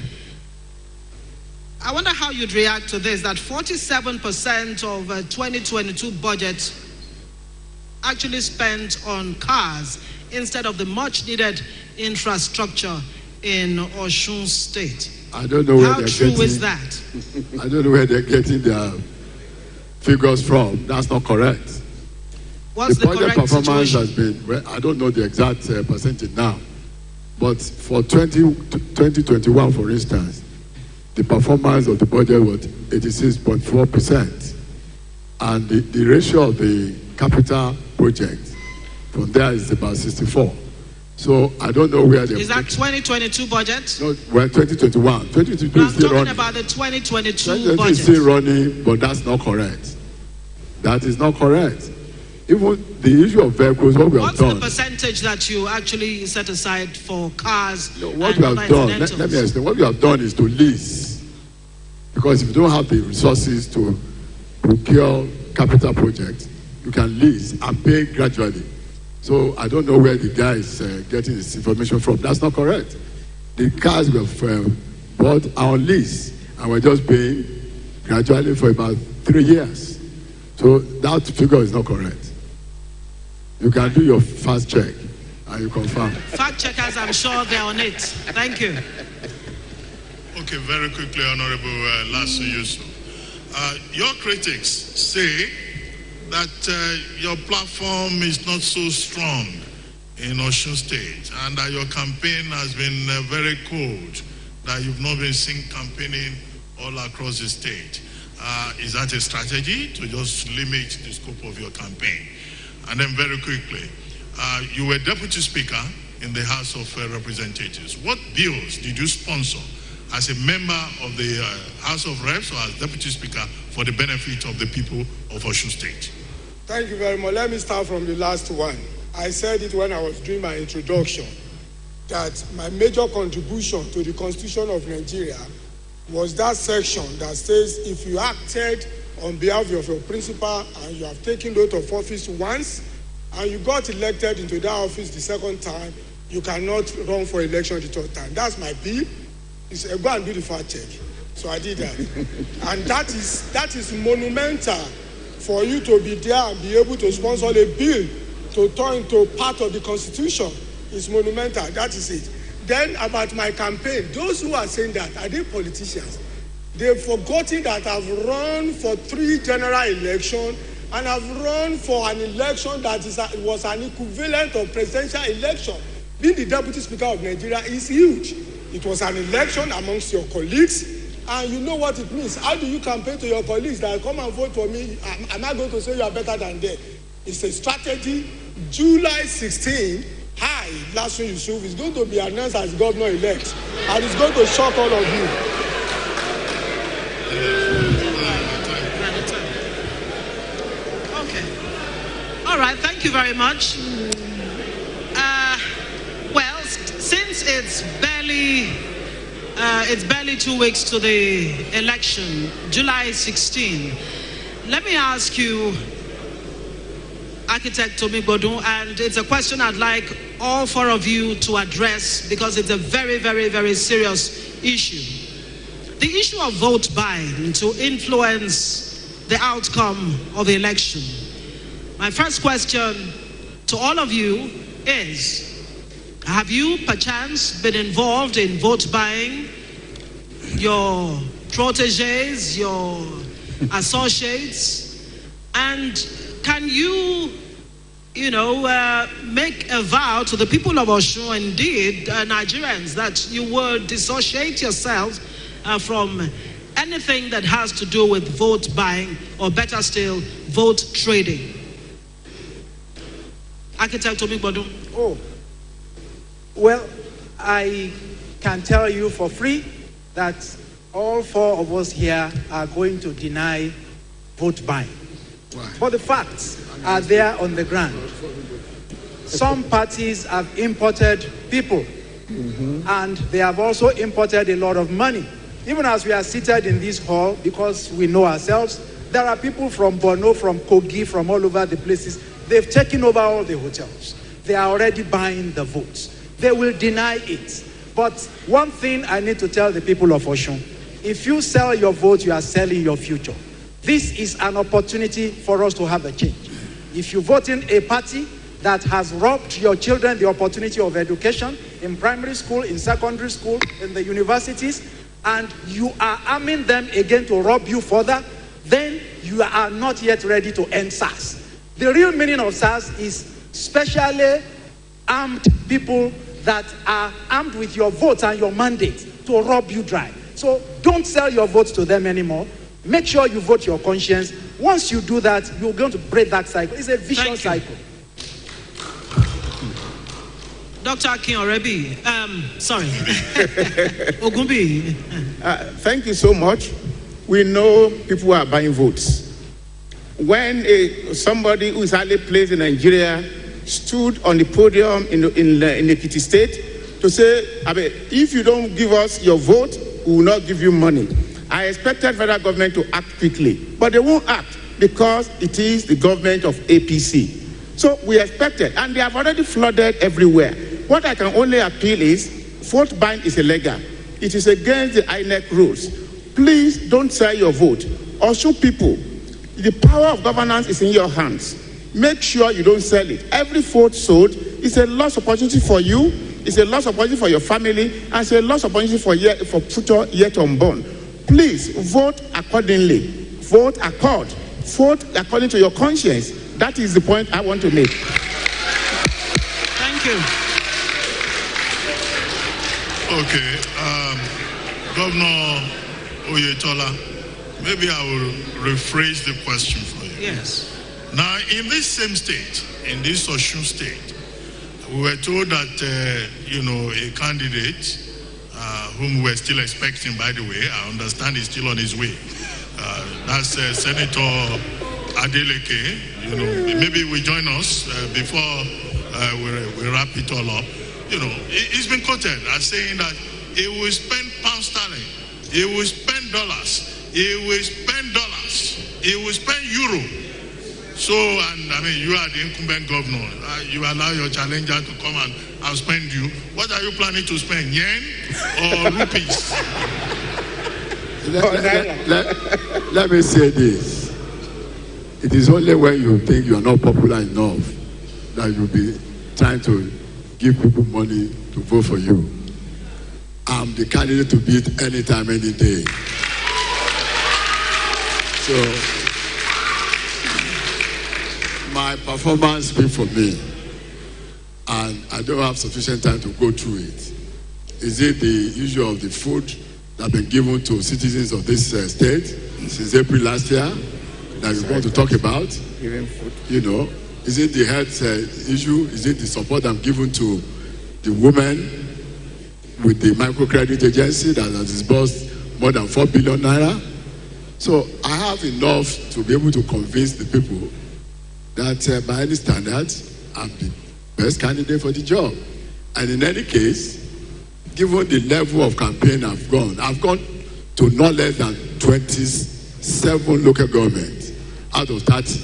I wonder how you'd react to this, that 47% of 2022 budget actually spent on cars instead of the much needed infrastructure in Osun State. I don't know where how true is that? I don't know where they're getting their figures from. That's not correct. What's the budget correct performance situation? has been, I don't know the exact percentage now, but for 2021, for instance, the performance of the budget was 86.4%. And the ratio of the capital project from there is about 64. So I don't know where is that 2022 budget? No, well, 2021. 2022 is still running. I'm talking about the 2022 2022 budget. is still running, but that's not correct. That is not correct. Even the issue of vehicles, what we have done. What's the percentage that you actually set aside for cars? No, what we have done, let me explain. What we have done is to lease. Because if you don't have the resources to procure capital projects, you can lease and pay gradually. So I don't know where the guy is getting this information from. That's not correct. The cars were bought on lease and we're just paying gradually for about 3 years. So that figure is not correct. You can do your fast check and you confirm. Fact checkers, I'm sure they're on it. Thank you. Okay, very quickly, Honorable Lasso Yusuf. Your critics say that your platform is not so strong in Osun State and that your campaign has been very cold, that you've not been seen campaigning all across the state. Is that a strategy to just limit the scope of your campaign? And then very quickly, you were Deputy Speaker in the House of Representatives. What bills did you sponsor as a member of the House of Reps or as Deputy Speaker for the benefit of the people of Osun State? Thank you very much. Let me start from the last one. I said it when I was doing my introduction, that my major contribution to the Constitution of Nigeria was that section that says if you acted on behalf of your principal and you have taken oath of office once and you got elected into that office the second time, you cannot run for election the third time. That's my bill. It's go and do the fact check. So I did that. And that is monumental for you to be there and be able to sponsor a bill to turn into part of the Constitution. It's monumental. That is it. Then about my campaign, those who are saying that, are they politicians? They've forgotten that I've run for 3 general elections and I've run for an election that was an equivalent of presidential election. Being the Deputy Speaker of Nigeria is huge. It was an election amongst your colleagues, and you know what it means. How do you campaign to your colleagues that come and vote for me? I'm not going to say you are better than them. It's a strategy. July 16, Lasso Yusuf is going to be announced as governor-elect, and it's going to shock all of you. Okay. All right, thank you very much. Well, since it's barely 2 weeks to the election, July 16, let me ask you, Architect Tomi Bodun, and it's a question I'd like all 4 of you to address because it's a very, very, very serious issue. The issue of vote buying to influence the outcome of the election. My first question to all of you is, have you perchance been involved in vote buying? Your proteges, your associates, and can you make a vow to the people of Osun, indeed Nigerians, that you will dissociate yourselves from anything that has to do with vote buying, or better still, vote trading? Architect Tomi Bodun. Oh, well, I can tell you for free that all 4 of us here are going to deny vote buying. Why? But the facts are there on the ground. Some parties have imported people, and they have also imported a lot of money. Even as we are seated in this hall, because we know ourselves, there are people from Borno, from Kogi, from all over the places. They've taken over all the hotels. They are already buying the votes. They will deny it. But one thing I need to tell the people of Osun, if you sell your vote, you are selling your future. This is an opportunity for us to have a change. If you vote in a party that has robbed your children the opportunity of education in primary school, in secondary school, in the universities, and you are arming them again to rob you further, then you are not yet ready to end SARS. The real meaning of SARS is specially armed people that are armed with your votes and your mandate to rob you dry. So don't sell your votes to them anymore. Make sure you vote your conscience. Once you do that, you're going to break that cycle. It's a vicious cycle. Dr. Akin Orebi, Ogumbi. Thank you so much. We know people are buying votes. When somebody who is highly placed in Nigeria stood on the podium in Ekiti State to say, if you don't give us your vote, we will not give you money. I expected federal government to act quickly, but they won't act because it is the government of APC. So we expected, and they have already flooded everywhere. What I can only appeal is, vote buying is illegal. It is against the INEC rules. Please don't sell your vote. Osun people, the power of governance is in your hands. Make sure you don't sell it. Every vote sold is a lost opportunity for you, it's a lost opportunity for your family, and it's a lost opportunity for future yet unborn. Please vote accordingly. Vote according to your conscience. That is the point I want to make. Thank you. Okay, Governor Oyetola, maybe I will rephrase the question for you. Yes. Now, in this same state, in this Osun state, we were told that, a candidate whom we're still expecting, by the way, I understand he's still on his way. That's Senator Adeleke. Maybe we join us before we wrap it all up. He's been quoted as saying that he will spend pound sterling, he will spend dollars, he will spend euro. So, and I mean, you are the incumbent governor. You allow your challenger to come and outspend you. What are you planning to spend? Yen or rupees? Let me say this. It is only when you think you are not popular enough that you'll be trying to give people money to vote for you. I'm the candidate to beat anytime, any day. So, my performance speaks for me, and I don't have sufficient time to go through it. Is it the issue of the food that has been given to citizens of this state since April last year that we're going to talk about? Giving food. Is it the health issue? Is it the support I'm given to the women with the microcredit agency that has disbursed more than 4 billion naira? So I have enough to be able to convince the people that by any standards, I'm the best candidate for the job. And in any case, given the level of campaign I've gone to not less than 27 local governments out of 30.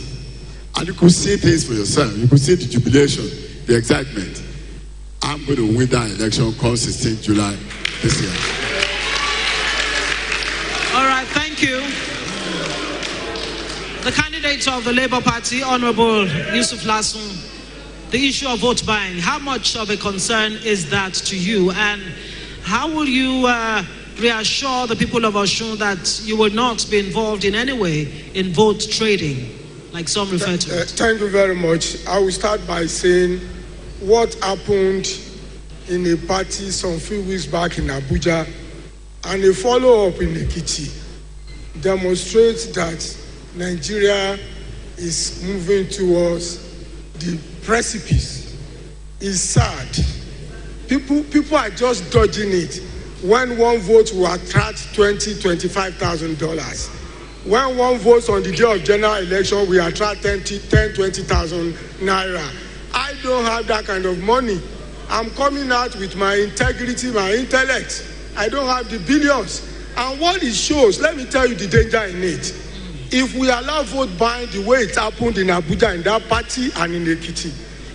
And you could see things for yourself. You could see the jubilation, the excitement. I'm going to win that election come 16 July this year. All right, thank you. The candidate of the Labour Party, Honorable Yusuf Lasun, the issue of vote buying, how much of a concern is that to you? And how will you reassure the people of Osun that you will not be involved in any way in vote trading, like some refer to it? Thank you very much. I will start by saying what happened in a party some few weeks back in Abuja and a follow-up in Ekiti demonstrates that Nigeria is moving towards the precipice. It's sad. People are just dodging it. When one vote will attract $25,000. When one votes on the day of general election, we attract 20,000 naira. I don't have that kind of money. I'm coming out with my integrity, my intellect. I don't have the billions. And what it shows, let me tell you the danger in it. If we allow vote buying the way it happened in Abuja, in that party and in Ekiti,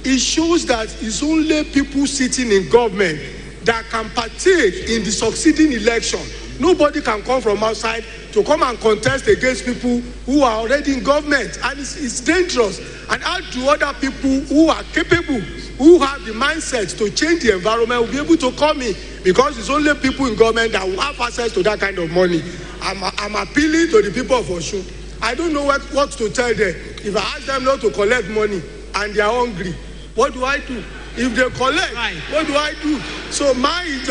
it shows that it's only people sitting in government that can partake in the succeeding election. Nobody can come from outside to come and contest against people who are already in government. And it's dangerous. And how do other people who are capable, who have the mindset to change the environment, will be able to come in? Because it's only people in government that will have access to that kind of money. I'm appealing to the people of Osun. I don't know what to tell them. If I ask them not to collect money and they are hungry, what do I do? If they collect, what do I do? So mine is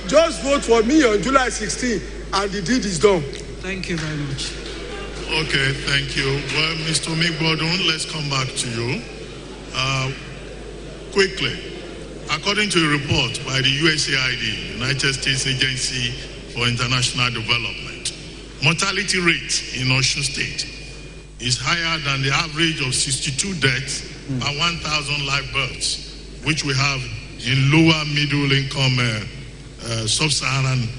just vote for me on July 16 and the deed is done. Thank you very much. Okay, thank you. Well, Mr. Migbodun, let's come back to you. Quickly, according to a report by the USAID, United States Agency for International Development, mortality rate in Osun State is higher than the average of 62 deaths per 1,000 live births, which we have in lower middle income sub-Saharan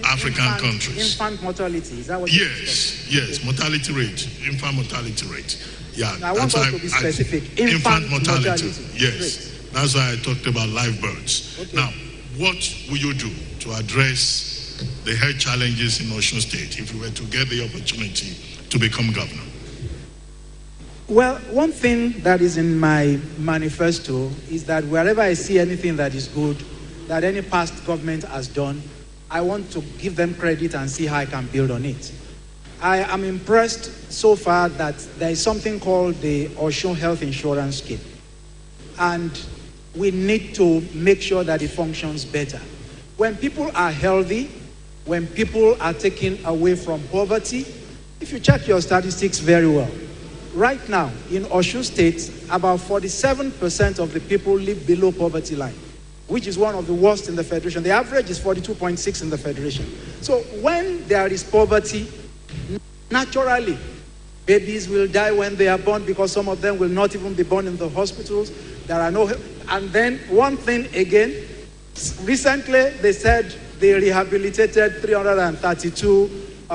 African countries. Infant mortality, is that what you're Yes, yes, mortality rate, infant mortality rate. Yeah, I want us to be specific. Infant mortality. Yes, Great. that's why I talked about live births. Okay. Now, what will you do to address the health challenges in Osun State if you were to get the opportunity to become governor? Well, one thing that is in my manifesto is that wherever I see anything that is good, that any past government has done, I want to give them credit and see how I can build on it. I am impressed so far that there is something called the Osun Health Insurance Scheme. And we need to make sure that it functions better. When people are healthy, when people are taken away from poverty, if you check your statistics very well, right now in Osun State, about 47% of the people live below poverty line, which is one of the worst in the Federation. The average is 42.6 in the Federation. So when there is poverty, naturally, babies will die when they are born because some of them will not even be born in the hospitals. There are no, and then one thing again, recently they said they rehabilitated 332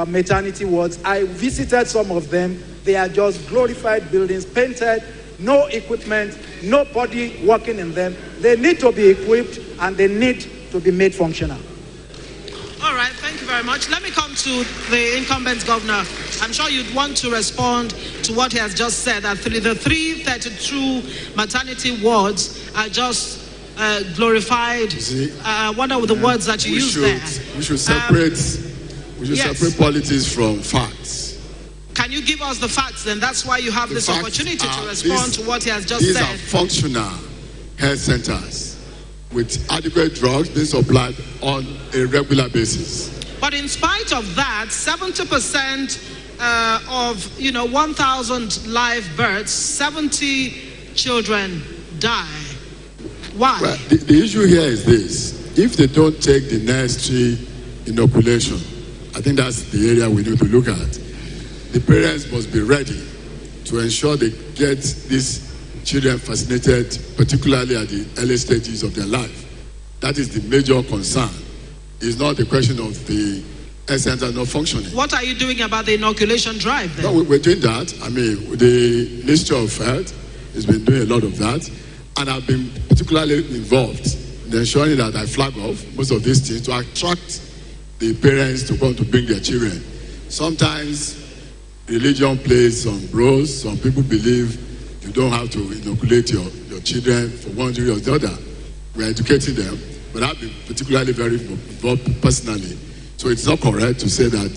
maternity wards. I visited some of them. They are just glorified buildings, painted, no equipment, nobody working in them. They need to be equipped and they need to be made functional. All right, thank you very much. Let me come to the incumbent governor. I'm sure you'd want to respond to what he has just said, that the 332 maternity wards are just glorified. What are the words that you use there? We should separate, separate politics from facts. Can you give us the facts then? That's why you have this opportunity to respond to what he has just said. These are functional health centers with adequate drugs being supplied on a regular basis. But in spite of that, 70% of 1,000 live births, 70 children die. Why? Well, the issue here is this: if they don't take the necessary inoculation, I think that's the area we need to look at. The parents must be ready to ensure they get these children vaccinated, particularly at the early stages of their life. That is the major concern. It's not the question of the health center not functioning. What are you doing about the inoculation drive then? No, we're doing that. I mean, the Ministry of Health has been doing a lot of that, and I've been particularly involved in ensuring that I flag off most of these things to attract the parents to come to bring their children. Sometimes religion plays some roles. Some people believe you don't have to inoculate your children for one reason or the other. We're educating them, but I've been particularly very involved personally. So it's not correct to say that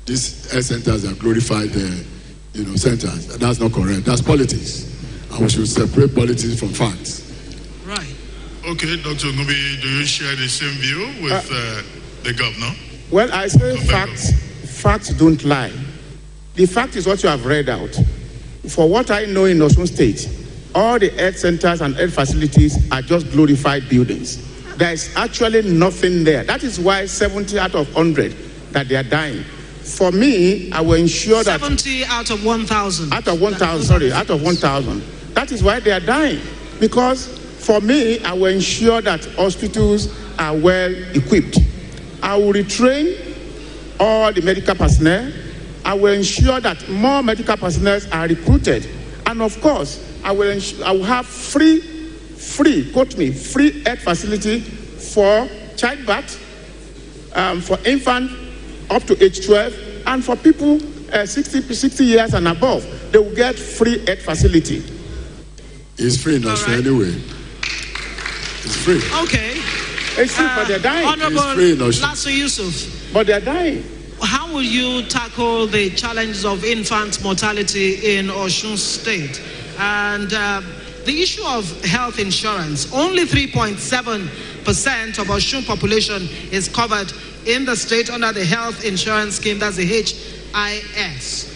these health centers are glorified centers. That's not correct. That's politics. And we should separate politics from facts. Right. Okay, Dr. Ngubi, do you share the same view with the governor? Well, I say facts don't lie. The fact is what you have read out. For what I know in Osun State, all the health centers and health facilities are just glorified buildings. There is actually nothing there. That is why 70 out of 100 that they are dying. For me, I will ensure that 70 out of 1,000. Out of 1,000, sorry, out of 1,000. That is why they are dying. Because for me, I will ensure that hospitals are well equipped. I will retrain all the medical personnel. I will ensure that more medical personnel are recruited. And of course, I will have free health facility for childbirth, for infants up to age 12, and for people 60 years and above. They will get free health facility. It's free in Australia anyway. It's free. Okay. It's free, but they're dying. Honorable Lasso Yusuf. But they're dying. How will you tackle the challenges of infant mortality in Osun State? And the issue of health insurance, only 3.7% of Osun population is covered in the state under the health insurance scheme, that's the HIS.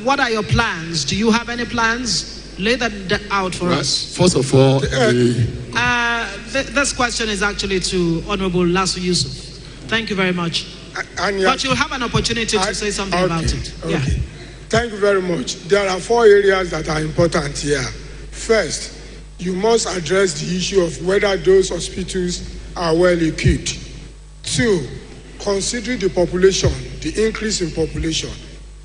What are your plans? Do you have any plans? Lay that out for us. First of all, this question is actually to Honorable Lasso Yusuf. Thank you very much. But you'll have an opportunity to say something about it. Okay. Yeah. Thank you very much. There are 4 areas that are important here. First, you must address the issue of whether those hospitals are well equipped. 2, considering the population, the increase in population,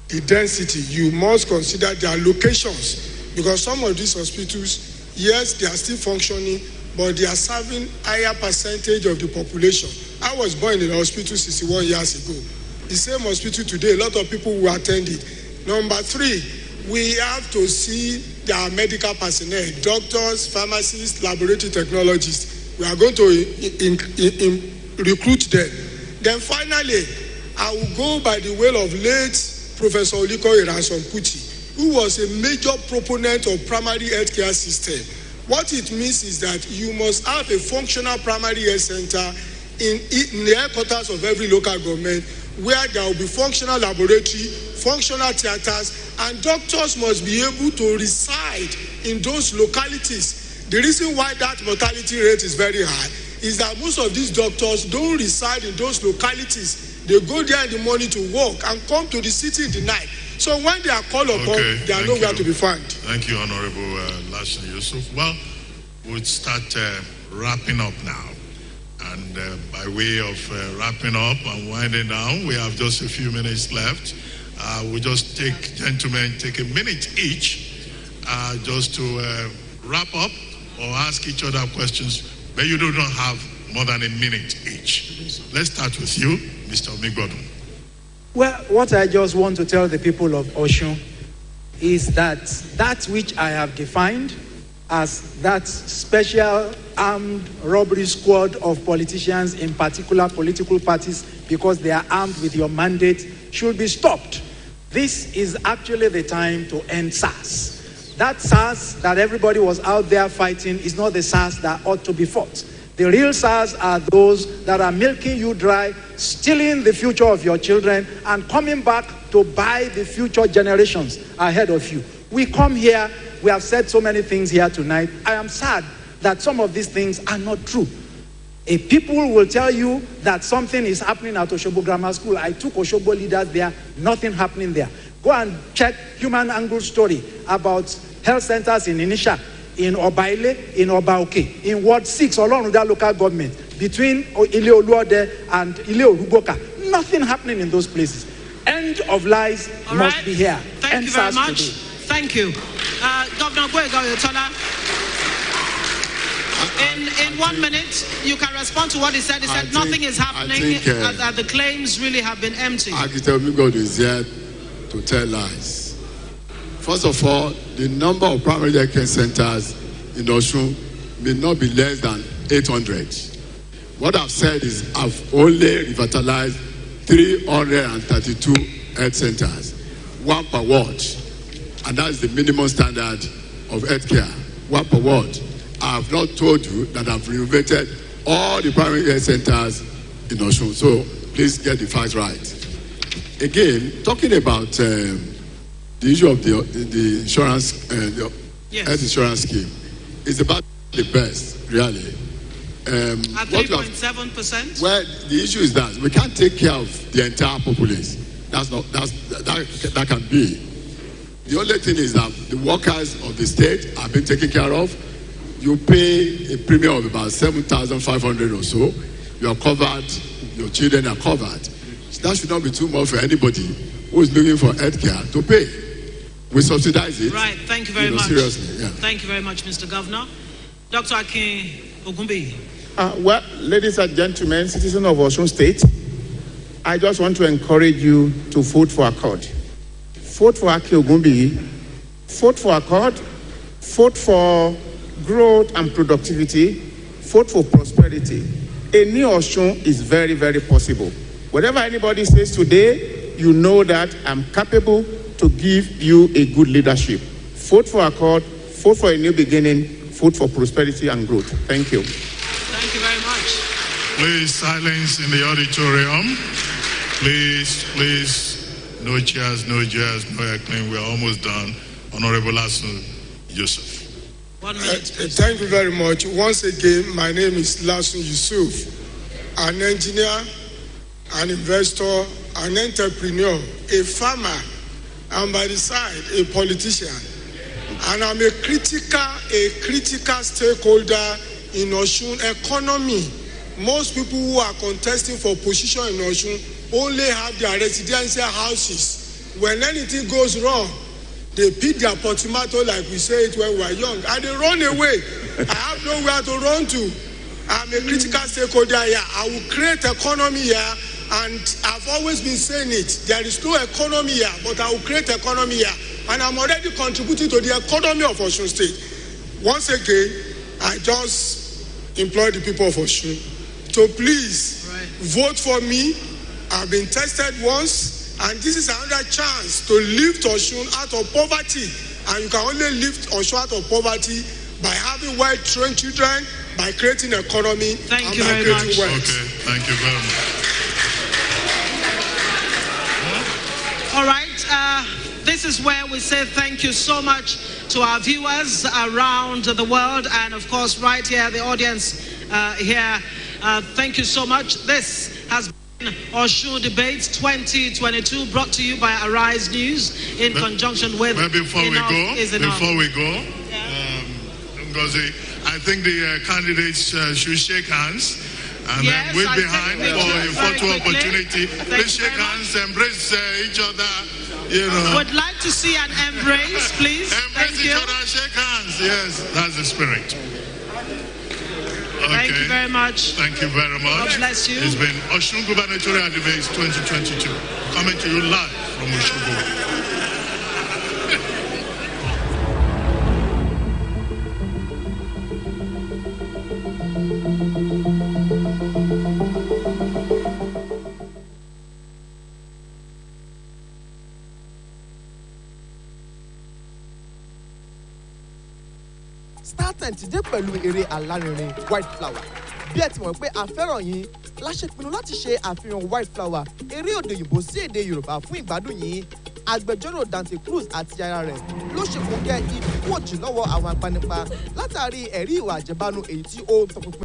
the density, you must consider their locations, because some of these hospitals, yes, they are still functioning, but they are serving higher percentage of the population. I was born in a hospital 61 years ago. The same hospital today, a lot of people will attend it. Number 3, we have to see their medical personnel, doctors, pharmacists, laboratory technologists. We are going to recruit them. Then finally, I will go by the way of late Professor Oliko Iranson Kuti, who was a major proponent of primary healthcare system. What it means is that you must have a functional primary health center in the headquarters of every local government, where there will be functional laboratory, functional theaters, and doctors must be able to reside in those localities. The reason why that mortality rate is very high is that most of these doctors don't reside in those localities. They go there in the morning to work and come to the city in the night. So when they are called upon, they are nowhere to be found. Thank you, Honorable Lassen Yusuf. Well, we'll start wrapping up now. And by way of wrapping up and winding down, we have just a few minutes left. We'll just gentlemen, take a minute each just to wrap up or ask each other questions, but you don't have more than a minute each. Let's start with you, Mr. Omigbodun. Well, what I just want to tell the people of Osun is that which I have defined as that special armed robbery squad of politicians in particular political parties, because they are armed with your mandate, should be stopped. This is actually the time to end SARS. That SARS that everybody was out there fighting is not the SARS that ought to be fought. The real SARS are those that are milking you dry, stealing the future of your children, and coming back to buy the future generations ahead of you. We come here, we have said so many things here tonight. I am sad that some of these things are not true. If people will tell you that something is happening at Osogbo Grammar School, I took Osogbo leaders there, nothing happening there. Go and check Human Angle story about health centers in Inisha, in Obaile, in Obaoke, in Ward 6, Oloruda local government, between Ile Oluode and Ile Orugoka. Nothing happening in those places. End of lies must be here. Thank you very much. Today. Thank you. Governor Goegoyotola, in 1 minute, you can respond to what he said. He said nothing is happening, that the claims really have been empty. Architect Omigbodun is here to tell lies. First of all, the number of primary healthcare centers in Osun may not be less than 800. What I've said is I've only revitalized 332 health centers, one per ward. And that's the minimum standard of healthcare, one per ward. I have not told you that I've renovated all the primary health centers in Osun. So please get the facts right. Again, talking about the issue of the insurance, yes, health insurance scheme, is about the best, really. At 3.7%? Well, the issue is that we can't take care of the entire populace. That can be. The only thing is that the workers of the state have been taken care of. You pay a premium of about 7,500 or so. You are covered. Your children are covered. So that should not be too much for anybody who is looking for health care to pay. We subsidize it. Right. Thank you very much. Seriously. Yeah. Thank you very much, Mr. Governor. Dr. Akin Ogunbi. Well, ladies and gentlemen, citizens of Osun State, I just want to encourage you to vote for Accord. Vote for Akin Ogunbi. Vote for Accord. Vote for growth and productivity. Vote for prosperity. A new Osun is very, very possible. Whatever anybody says today, you know that I'm capable to give you a good leadership. Vote for Accord. Vote for a new beginning. Vote for prosperity and growth. Thank you. Thank you very much. Please, silence in the auditorium. Please. No chairs, no heckling. We're almost done. Honorable Lassen Yusuf. 1 minute. Thank you very much. Once again, my name is Lassen Yusuf, an engineer, an investor, an entrepreneur, a farmer, and by the side, a politician. And I'm a critical stakeholder in Osun economy. most people who are contesting for position in Osun only have their residential houses. When anything goes wrong, they pick their portmanteau, like we say it when we are young, and they run away. I have nowhere to run to. I'm a critical stakeholder here. I will create economy here, and I've always been saying it. There is no economy here, but I will create economy here, and I'm already contributing to the economy of Osun State. Once again, I just implore the people of Osun to please vote for me. I've been tested once, and this is another chance to lift Osun out of poverty. And you can only lift Osun out of poverty by having well-trained children, by creating economy, Thank you very much. Okay, thank you very much. All right. This is where we say thank you so much to our viewers around the world, and of course right here, the audience here. Thank you so much. This has been Osun Debates 2022, brought to you by ARISENEWS in conjunction with Before we go, Ngozi, I think the candidates should shake hands. And yes, then we're behind for a photo opportunity. Please shake hands, embrace each other. You know. Would like to see an embrace, please. Embrace each other, shake hands. Yes, that's the spirit. Okay. Thank you very much. Thank you very much. God bless you. It's been Osun Gubernatorial Debates 2022, coming to you live from Osun. StarTimes ti dé pẹ̀lú eré alárinrin white flower. Bí ẹ ti mọ̀ pé a fẹ́ràn yín, la ṣe pinnu láti ṣe àfihàn white flower eré òde òyìnbó sí èdè Yorùbá fún ìgbádùn yín. Agbẹjọ́rò Dante Cruz àti aya rẹ̀ ló ṣe kò gẹ́ ikú òjì lọ́wọ́ àwọn agbanipa látàrí ẹ̀rí ìwà àjẹbánu èyí tí ó ń tọpinpin.